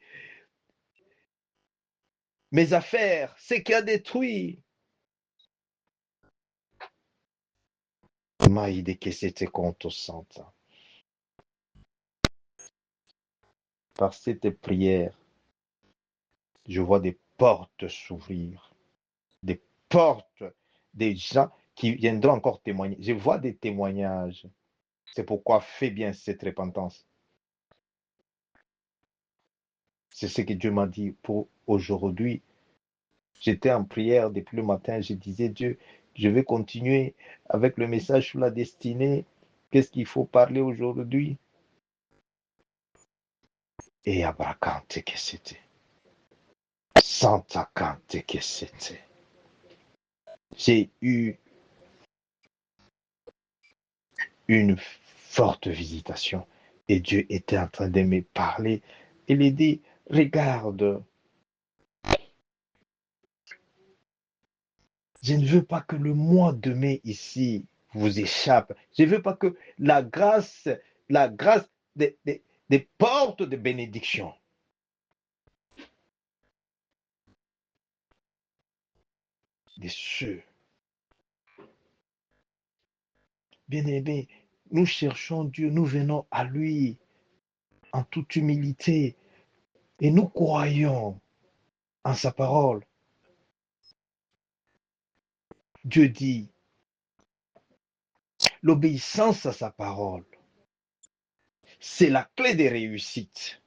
mes affaires, ce qui a détruit. Maïde que c'était contre Santa. Par cette prière, je vois des portes s'ouvrir, des portes, des gens qui viendront encore témoigner. Je vois des témoignages. C'est pourquoi fais bien cette repentance. C'est ce que Dieu m'a dit pour aujourd'hui. J'étais en prière depuis le matin. Je disais, Dieu, je vais continuer avec le message sur la destinée. Qu'est-ce qu'il faut parler aujourd'hui? Et Abracante que c'était. Santa Cante que c'était. J'ai eu une forte visitation et Dieu était en train de me parler. Il dit, regarde, je ne veux pas que le mois de mai ici vous échappe. Je ne veux pas que la grâce des portes de bénédiction de ceux, bien-aimés, nous cherchons Dieu, nous venons à lui en toute humilité et nous croyons en sa parole. Dieu dit, l'obéissance à sa parole, c'est la clé des réussites.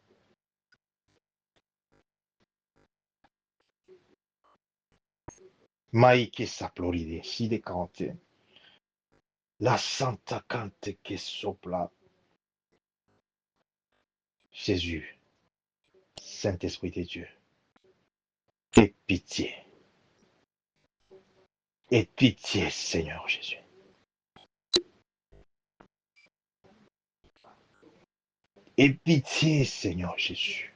Maïke saploride, si de cante. La santa cante que sopla. Jésus, Saint-Esprit de Dieu, aie pitié. Aie pitié, Seigneur Jésus. Aie pitié, Seigneur Jésus.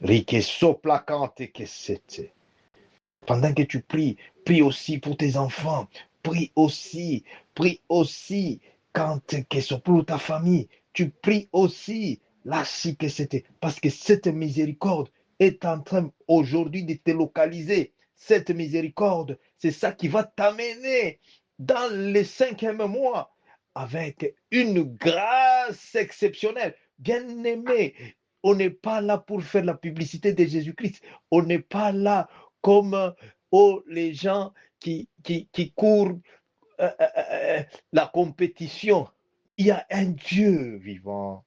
Rike sopla cante que c'était. Pendant que tu pries, prie aussi pour tes enfants. Prie aussi quand que c'est pour ta famille. Tu pries aussi là si que c'était. Parce que cette miséricorde est en train aujourd'hui de te localiser. Cette miséricorde, c'est ça qui va t'amener dans le 5e mois avec une grâce exceptionnelle. Bien-aimé, on n'est pas là pour faire la publicité de Jésus-Christ. On n'est pas là comme les gens qui courent la compétition. Il y a un Dieu vivant.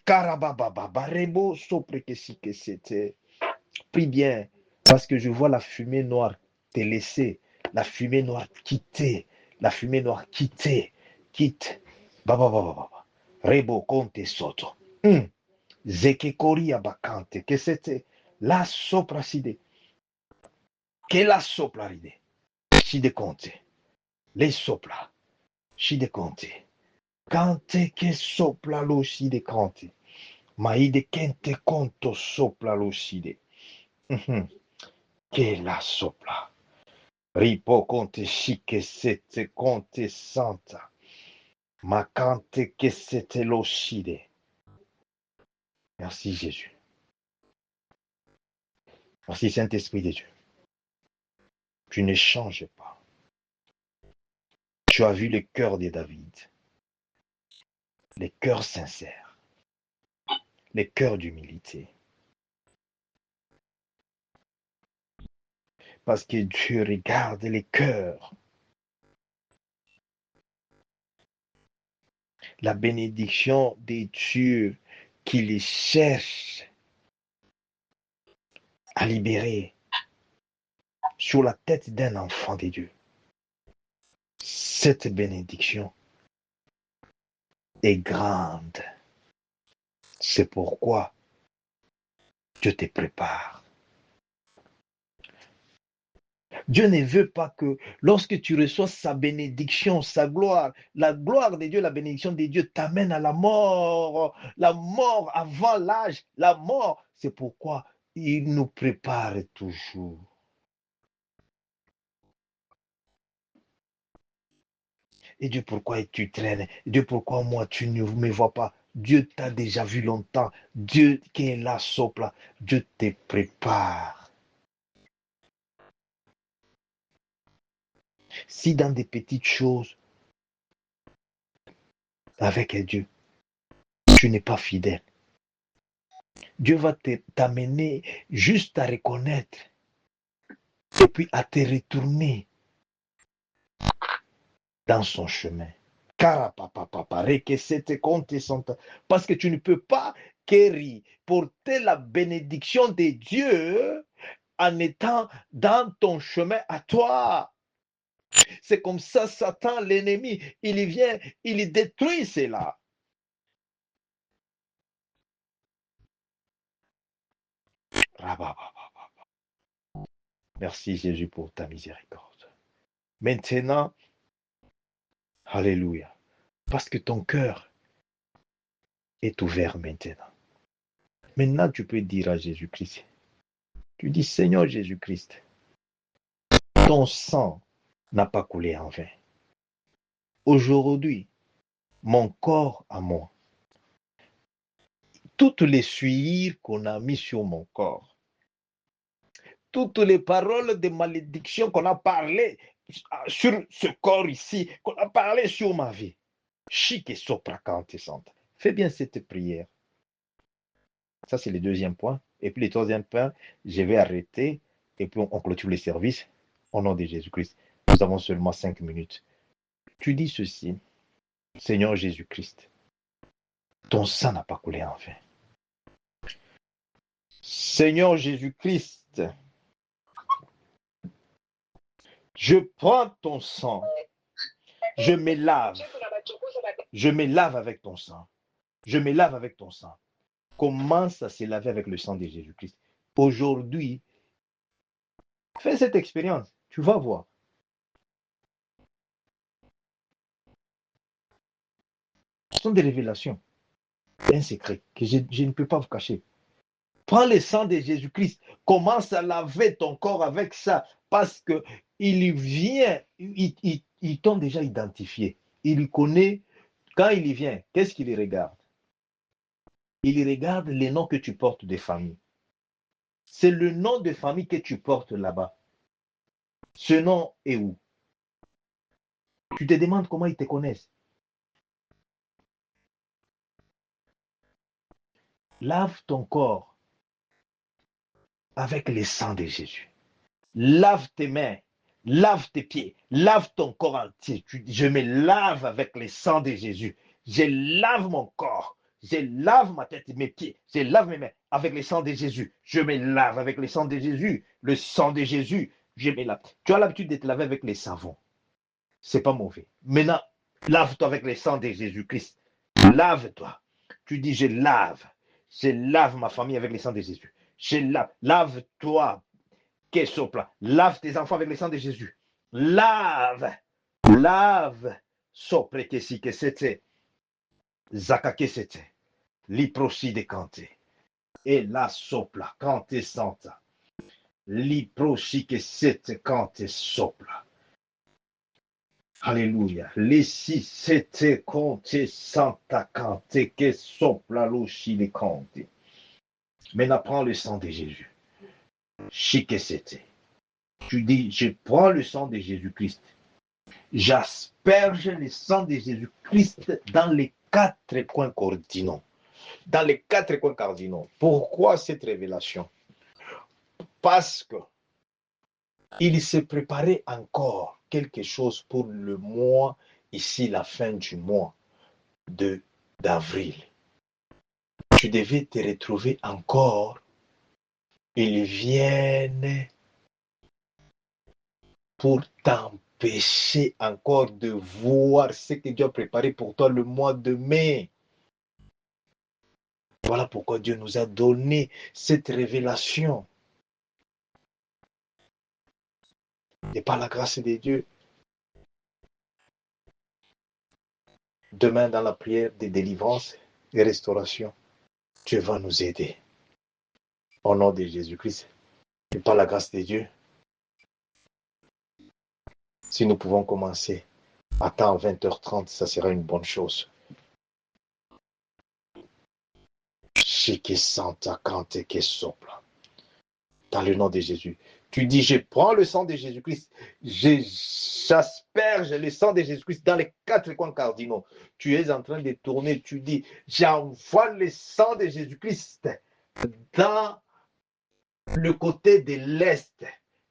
Karabababa, sopre que si que c'était. Prie bien, parce que je vois la fumée noire te laisser, la fumée noire quitter, la fumée noire quitte. Baba. Rebo conte soto. Zeke koria bakante, que c'était la sopracide, que la soplaride. Si de conte, les sopla, si de conte. Cante que sopla lo si de conte. Maide kente conto sopla lo si de. Que la sopla. Ripo conte si que sete conte santa. Ma cante que sete lo si de. Merci Jésus. Merci Saint-Esprit de Dieu. Tu ne changes pas. Tu as vu le cœur de David. Les cœurs sincères. Les cœurs d'humilité. Parce que Dieu regarde les cœurs. La bénédiction de Dieu qui les cherche à libérer sur la tête d'un enfant de Dieu. Cette bénédiction est grande. C'est pourquoi Dieu te prépare. Dieu ne veut pas que lorsque tu reçois sa bénédiction, sa gloire, la gloire de Dieu, la bénédiction de Dieu t'amène à la mort avant l'âge, la mort. C'est pourquoi il nous prépare toujours. Et Dieu, pourquoi tu traînes? Dieu, pourquoi moi, tu ne me vois pas? Dieu t'a déjà vu longtemps. Dieu qui est là, sopla. Dieu te prépare. Si dans des petites choses, avec Dieu, tu n'es pas fidèle, Dieu va t'amener juste à reconnaître et puis à te retourner dans son chemin. Parce que tu ne peux pas porter la bénédiction de Dieu en étant dans ton chemin à toi. C'est comme ça, Satan, l'ennemi, il vient, il détruit cela. Merci Jésus pour ta miséricorde. Maintenant, alléluia, parce que ton cœur est ouvert maintenant. Maintenant, tu peux dire à Jésus-Christ, tu dis, Seigneur Jésus-Christ, ton sang n'a pas coulé en vain. Aujourd'hui, mon corps à moi, toutes les souillures qu'on a mis sur mon corps, toutes les paroles de malédiction qu'on a parlé sur ce corps ici, qu'on a parlé sur ma vie, chic soprakante santa. Fais bien cette prière. Ça, c'est le deuxième point. Et puis le troisième point, je vais arrêter et puis on clôture les services au nom de Jésus-Christ. Nous avons seulement 5 minutes. Tu dis ceci, Seigneur Jésus-Christ, ton sang n'a pas coulé en vain. Seigneur Jésus-Christ, je prends ton sang, je me lave avec ton sang, je me lave avec ton sang. Commence à se laver avec le sang de Jésus-Christ. Aujourd'hui, fais cette expérience, tu vas voir. Ce sont des révélations, un secret que je ne peux pas vous cacher. Prends le sang de Jésus-Christ, commence à laver ton corps avec ça, parce que il vient, ils t'ont déjà identifié. Il connaît, quand il y vient, qu'est-ce qu'il regarde? Il regarde les noms que tu portes de famille. C'est le nom de famille que tu portes là-bas. Ce nom est où? Tu te demandes comment ils te connaissent. Lave ton corps avec le sang de Jésus. Lave tes mains, lave tes pieds, lave ton corps entier. Je me lave avec le sang de Jésus. Je lave mon corps. Je lave ma tête, mes pieds. Je lave mes mains avec le sang de Jésus. Je me lave avec le sang de Jésus. Le sang de Jésus, je me lave. Tu as l'habitude de te laver avec les savons. C'est pas mauvais. Maintenant, lave-toi avec le sang de Jésus-Christ. Lave-toi. Tu dis, je lave. Je lave ma famille avec le sang de Jésus. Je lave. Lave-toi. Qu'est sopla. Lave tes enfants avec le sang de Jésus. Lave. Lave. Sopre que si que c'était. Zaka que c'était. Liprosi de Kanté. Et la sopla. Kanté santa. Liprosi que c'était Kanté sopla. Alléluia. Les si c'était Kanté santa Kanté que sopla l'oshi de Kanté. Maintenant, prends le sang de Jésus. Chique c'était. Tu dis, je prends le sang de Jésus-Christ. J'asperge le sang de Jésus-Christ dans les quatre coins cardinaux. Dans les quatre coins cardinaux. Pourquoi cette révélation? Parce que il s'est préparé encore quelque chose pour le mois, ici la fin du mois d'avril. Tu devais te retrouver encore. Ils viennent pour t'empêcher encore de voir ce que Dieu a préparé pour toi le mois de mai. Voilà pourquoi Dieu nous a donné cette révélation. Et par la grâce de Dieu, demain dans la prière de délivrance et restauration, Dieu va nous aider. Au nom de Jésus-Christ. Et par la grâce de Dieu, si nous pouvons commencer à temps 20h30, ça sera une bonne chose. Dans le nom de Jésus. Tu dis, je prends le sang de Jésus-Christ, j'asperge le sang de Jésus-Christ dans les quatre coins cardinaux. Tu es en train de tourner, tu dis, j'envoie le sang de Jésus-Christ dans le côté de l'Est,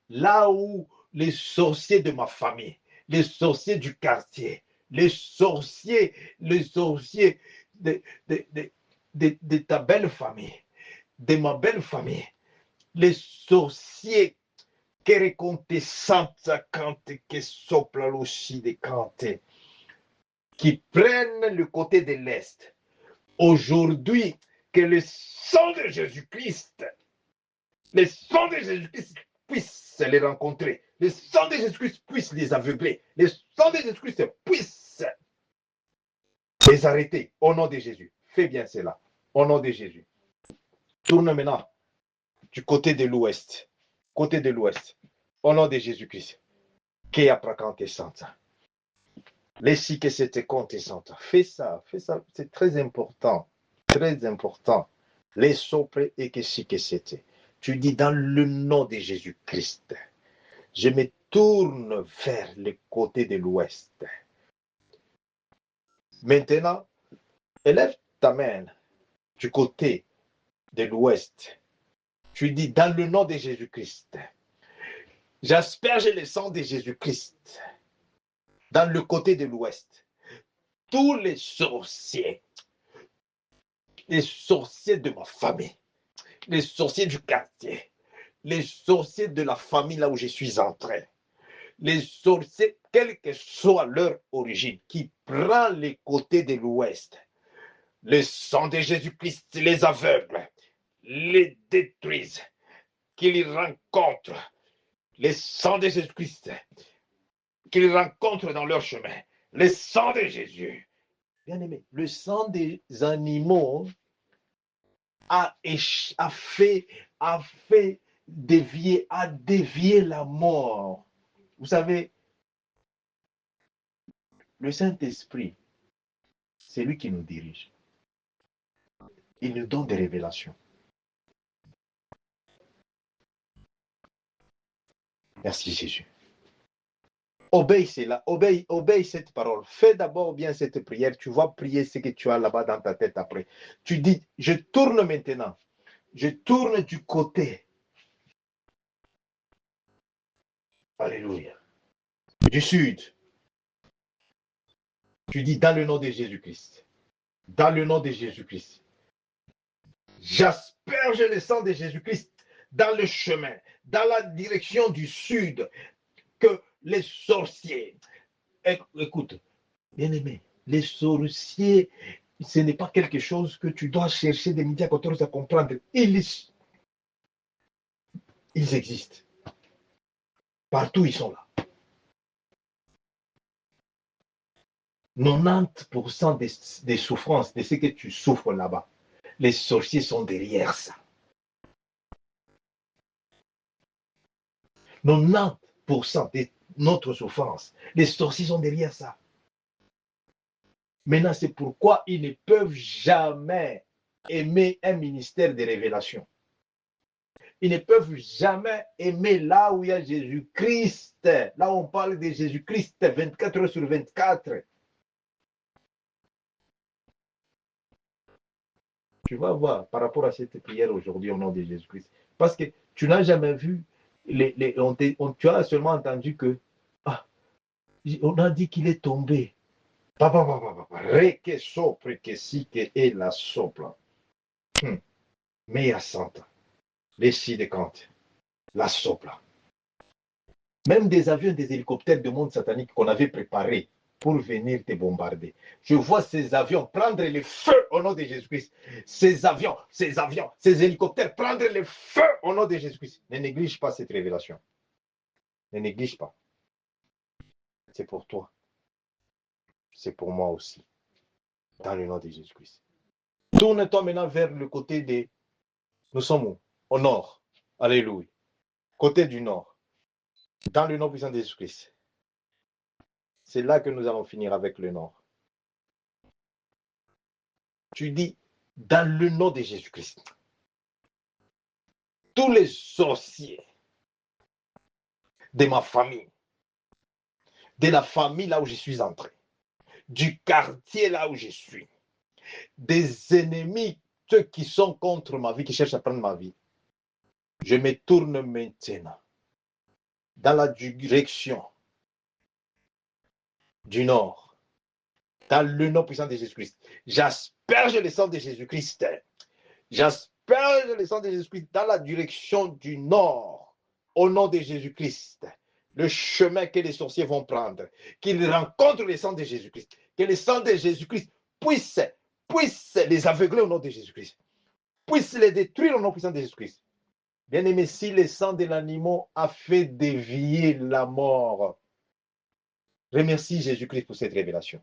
là où les sorciers de ma famille, les sorciers du quartier, les sorciers de ta belle famille, de ma belle famille, les sorciers qui racontent Santa Cante, qui sopla l'oshi de Cante, qui prennent le côté de l'Est. Aujourd'hui, que le sang de Jésus-Christ, le sang de Jésus-Christ puisse les rencontrer. Le sang de Jésus-Christ puisse les aveugler. Le sang de Jésus-Christ puisse les arrêter. Au nom de Jésus. Fais bien cela. Au nom de Jésus. Tourne maintenant du côté de l'ouest. Côté de l'ouest. Au nom de Jésus-Christ. Qui a prakanté santa. Les si que c'était compté santa. Fais ça. Fais ça. C'est très important. Très important. Les sopres et que si que c'était. Tu dis dans le nom de Jésus-Christ. Je me tourne vers le côté de l'ouest. Maintenant, élève ta main du côté de l'ouest. Tu dis dans le nom de Jésus-Christ. J'asperge le sang de Jésus-Christ dans le côté de l'ouest. Tous les sorciers de ma famille, les sorciers du quartier, les sorciers de la famille là où je suis entré, les sorciers, quelle que soit leur origine, qui prend les côtés de l'Ouest, le sang de Jésus-Christ les aveugle, les détruisent, qu'ils rencontrent le sang de Jésus-Christ, qu'ils rencontrent dans leur chemin, le sang de Jésus. Bien aimé, le sang des animaux a fait dévier la mort. Vous savez, le Saint-Esprit, c'est lui qui nous dirige. Il nous donne des révélations. Merci Jésus. Obéis cela, obéis cette parole. Fais d'abord bien cette prière. Tu vas prier ce que tu as là-bas dans ta tête après. Tu dis, je tourne maintenant. Je tourne du côté. Alléluia. Du sud. Tu dis, dans le nom de Jésus-Christ. Dans le nom de Jésus-Christ. J'asperge le sang de Jésus-Christ dans le chemin, dans la direction du sud, que les sorciers, écoute, bien-aimé, les sorciers, ce n'est pas quelque chose que tu dois chercher des midi à 14 à comprendre. Ils existent. Partout, ils sont là. 90% des souffrances, de ce que tu souffres là-bas, les sorciers sont derrière ça. 90% de notre souffrance, les sorciers sont derrière ça. Maintenant, c'est pourquoi ils ne peuvent jamais aimer un ministère de révélation. Ils ne peuvent jamais aimer là où il y a Jésus-Christ. Là où on parle de Jésus-Christ 24 heures sur 24. Tu vas voir par rapport à cette prière aujourd'hui au nom de Jésus-Christ. Parce que tu n'as jamais vu, tu as seulement entendu que, on a dit qu'il est tombé. Re che sopra che si che è la sopra. Mea santa. Les si de Kant. La sopra. Même des avions, des hélicoptères de monde satanique qu'on avait préparés pour venir te bombarder. Je vois ces avions prendre le feu au nom de Jésus-Christ. Ces avions, ces hélicoptères prendre le feu au nom de Jésus-Christ. Ne néglige pas cette révélation. Ne néglige pas. C'est pour toi. C'est pour moi aussi. Dans le nom de Jésus-Christ. Tourne-toi maintenant vers le côté des... Nous sommes où? Au nord. Alléluia. Côté du nord. Dans le nom puissant de Jésus-Christ. C'est là que nous allons finir avec le nord. Tu dis, dans le nom de Jésus-Christ, tous les sorciers de ma famille, de la famille là où je suis entré, du quartier là où je suis, des ennemis, ceux qui sont contre ma vie, qui cherchent à prendre ma vie, je me tourne maintenant dans la direction du nord, dans le nom puissant de Jésus-Christ. J'asperge le sang de Jésus-Christ. J'asperge le sang de Jésus-Christ dans la direction du nord, au nom de Jésus-Christ. Le chemin que les sorciers vont prendre, qu'ils rencontrent le sang de Jésus-Christ, que le sang de Jésus-Christ puisse les aveugler au nom de Jésus-Christ, puisse les détruire au nom puissant de Jésus-Christ. Bien aimé, si le sang de l'animal a fait dévier la mort, remercie Jésus-Christ pour cette révélation.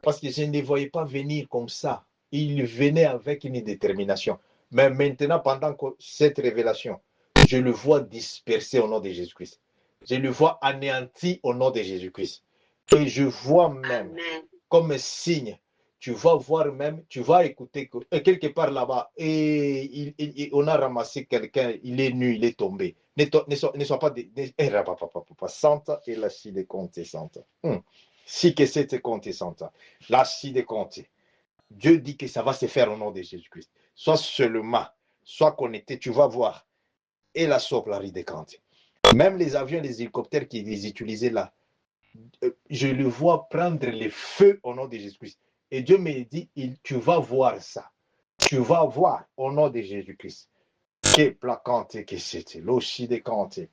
Parce que je ne les voyais pas venir comme ça. Ils venaient avec une détermination. Mais maintenant, pendant que cette révélation, je le vois dispersé au nom de Jésus-Christ. Je le vois anéanti au nom de Jésus-Christ. Et je vois même, comme signe, tu vas voir même, tu vas écouter que quelque part là-bas, et on a ramassé quelqu'un, il est nu, il est tombé. Ne sois pas santa et la si de compte santa. Si que c'est compte santa. La si de compte. Dieu dit que ça va se faire au nom de Jésus-Christ. Sois seulement, sois connecté, tu vas voir. Et la soplari de compte. Même les avions, les hélicoptères qu'ils utilisaient là, je le vois prendre le feu au nom de Jésus-Christ. Et Dieu me dit, tu vas voir ça. Tu vas voir au nom de Jésus-Christ. Que placante que c'était, l'oshi de canté.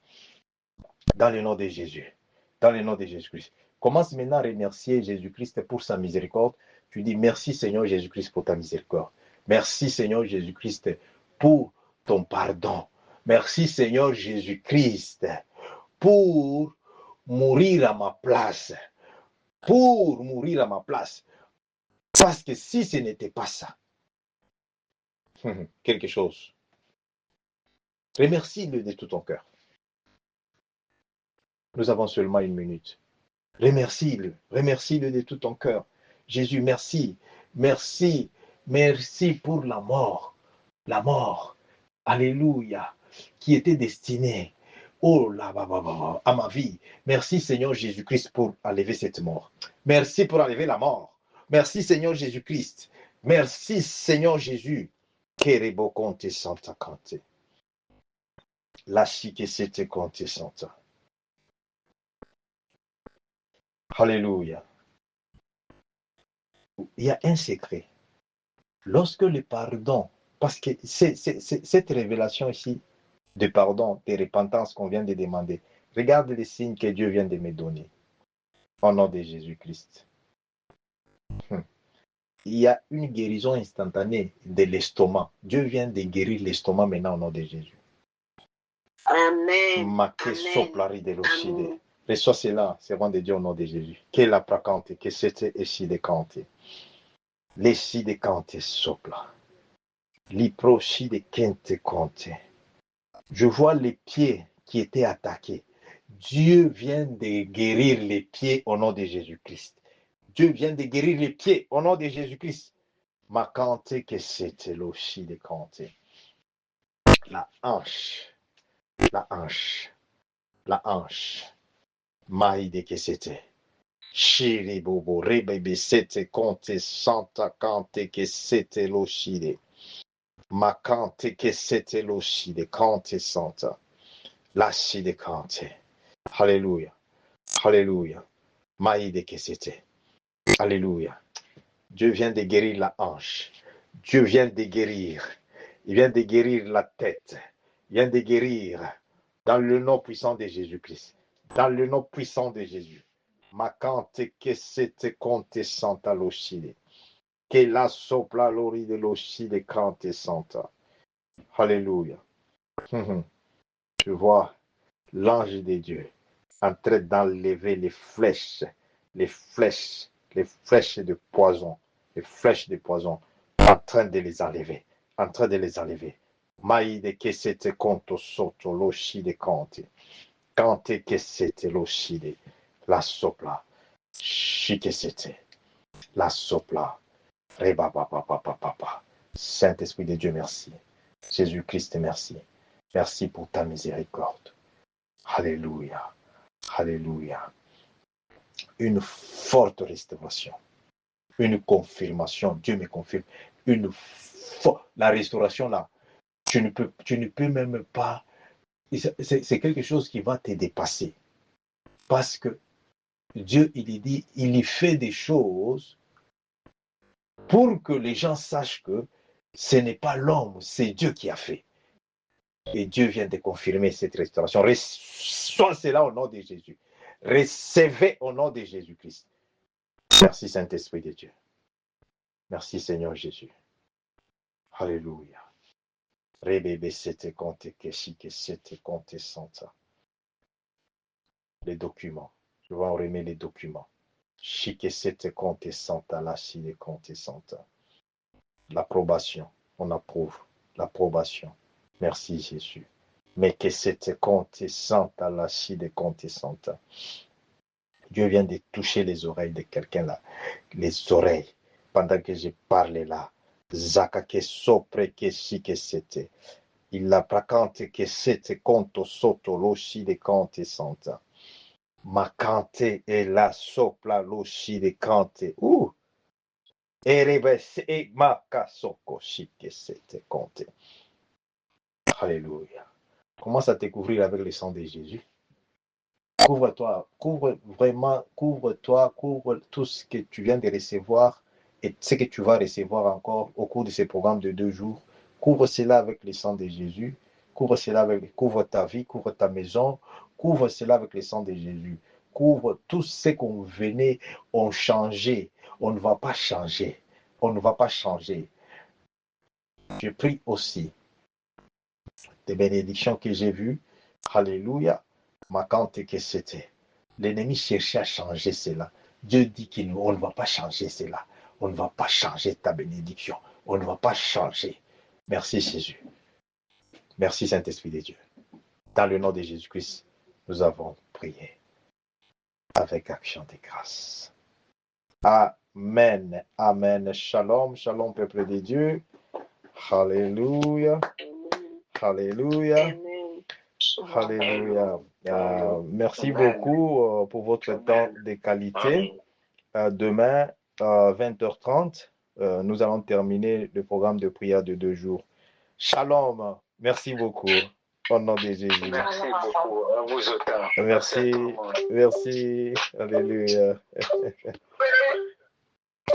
Dans le nom de Jésus. Dans le nom de Jésus-Christ. Commence maintenant à remercier Jésus-Christ pour sa miséricorde. Tu dis merci Seigneur Jésus-Christ pour ta miséricorde. Merci Seigneur Jésus-Christ pour ton pardon. Merci Seigneur Jésus-Christ pour mourir à ma place. Pour mourir à ma place. Parce que si ce n'était pas ça, quelque chose, remercie-le de tout ton cœur. Nous avons seulement 1 minute. Remercie-le de tout ton cœur. Jésus, merci, merci, merci pour la mort, alléluia, qui était destinée, oh là, à ma vie. Merci Seigneur Jésus-Christ pour enlever cette mort. Merci pour enlever la mort. Merci Seigneur Jésus-Christ. Merci Seigneur Jésus. Kerebo Conte Santa Cante. La chique c'était Conte Santa. Alléluia. Il y a un secret. Lorsque le pardon, parce que c'est cette révélation ici de pardon, de repentance qu'on vient de demander, regarde les signes que Dieu vient de me donner au nom de Jésus-Christ. Il y a une guérison instantanée de l'estomac. Dieu vient de guérir l'estomac maintenant au nom de Jésus. Amen. Amen. Reçois cela, servant de Dieu au nom de Jésus. Que la pracante, que c'était ici de canté. Les si de canté sopla. L'hyprochi de kente canté. Je vois les pieds qui étaient attaqués. Dieu vient de guérir les pieds au nom de Jésus-Christ. Dieu vient de guérir les pieds au nom de Jésus-Christ. Ma canté que c'était l'oshi de canté. La hanche. Maïde que c'était. Chiri bobo, rebebe, c'était canté, santa canté que c'était l'oshi de. Ma canté que c'était l'oshi de canté santa. La chi de canté. Alléluia. Alléluia. Maïde que c'était. Alléluia. Dieu vient de guérir la hanche. Dieu vient de guérir. Il vient de guérir la tête. Il vient de guérir dans le nom puissant de Jésus-Christ. Dans le nom puissant de Jésus. Macante que c'était compte santa l'ochide. Que la sopla l'ori de l'ochide cante santa. Alléluia. Je vois l'ange de Dieu en train d'enlever les flèches de poison, en train de les enlever, Maïde que c'était conto soto l'oshide cante que c'était l'oshide, la sopla, chi que c'était, la sopla, reba papa. Saint-Esprit de Dieu, merci. Jésus-Christ, merci. Merci pour ta miséricorde. Alléluia. Alléluia. Une forte restauration. Une confirmation. Dieu me confirme. La restauration là, tu ne peux même pas. C'est quelque chose qui va te dépasser. Parce que Dieu, il dit, il y fait des choses pour que les gens sachent que ce n'est pas l'homme, c'est Dieu qui a fait. Et Dieu vient de confirmer cette restauration. Reçois cela au nom de Jésus. Recevez au nom de Jésus-Christ. Merci Saint-Esprit de Dieu. Merci Seigneur Jésus. Alléluia. Rebebe sete compte que sete compte santa. Les documents. Je vais en remettre les documents. Chique sete compte santa, la chi de compte santa. L'approbation. On approuve. L'approbation. Merci Jésus. Mais que sete compte santa, la chi de compte santa. Dieu vient de toucher les oreilles de quelqu'un là. Les oreilles. Pendant que je parlais là. Zaka que sopre que si que c'était. Il la pracante que c'était conto sotto l'osci de cante santa. Ma cante e la sopla l'osci de cante. E rebesse e ma casocco si que c'était conte. Alléluia. Commence à te couvrir avec le sang de Jésus. Couvre-toi, couvre tout ce que tu viens de recevoir et ce que tu vas recevoir encore au cours de ces programmes de 2 jours. Couvre cela avec le sang de Jésus. Couvre ta vie, couvre ta maison, couvre cela avec le sang de Jésus. Couvre tout ce qu'on venait, on changeait. On ne va pas changer. On ne va pas changer. Je prie aussi des bénédictions que j'ai vues. Alléluia. Marquante que c'était. L'ennemi cherchait à changer cela. Dieu dit qu'on ne va pas changer cela. On ne va pas changer ta bénédiction. On ne va pas changer. Merci Jésus. Merci Saint-Esprit de Dieu. Dans le nom de Jésus-Christ, nous avons prié avec action de grâce. Amen. Amen. Shalom, shalom, peuple de Dieu. Alléluia. Alléluia. Alléluia. Merci beaucoup pour votre temps de qualité. Demain, à 20h30, nous allons terminer le programme de prière de 2 jours. Shalom. Merci beaucoup. Au nom de Jésus. Merci beaucoup à vous autant. Merci. Merci. Alléluia.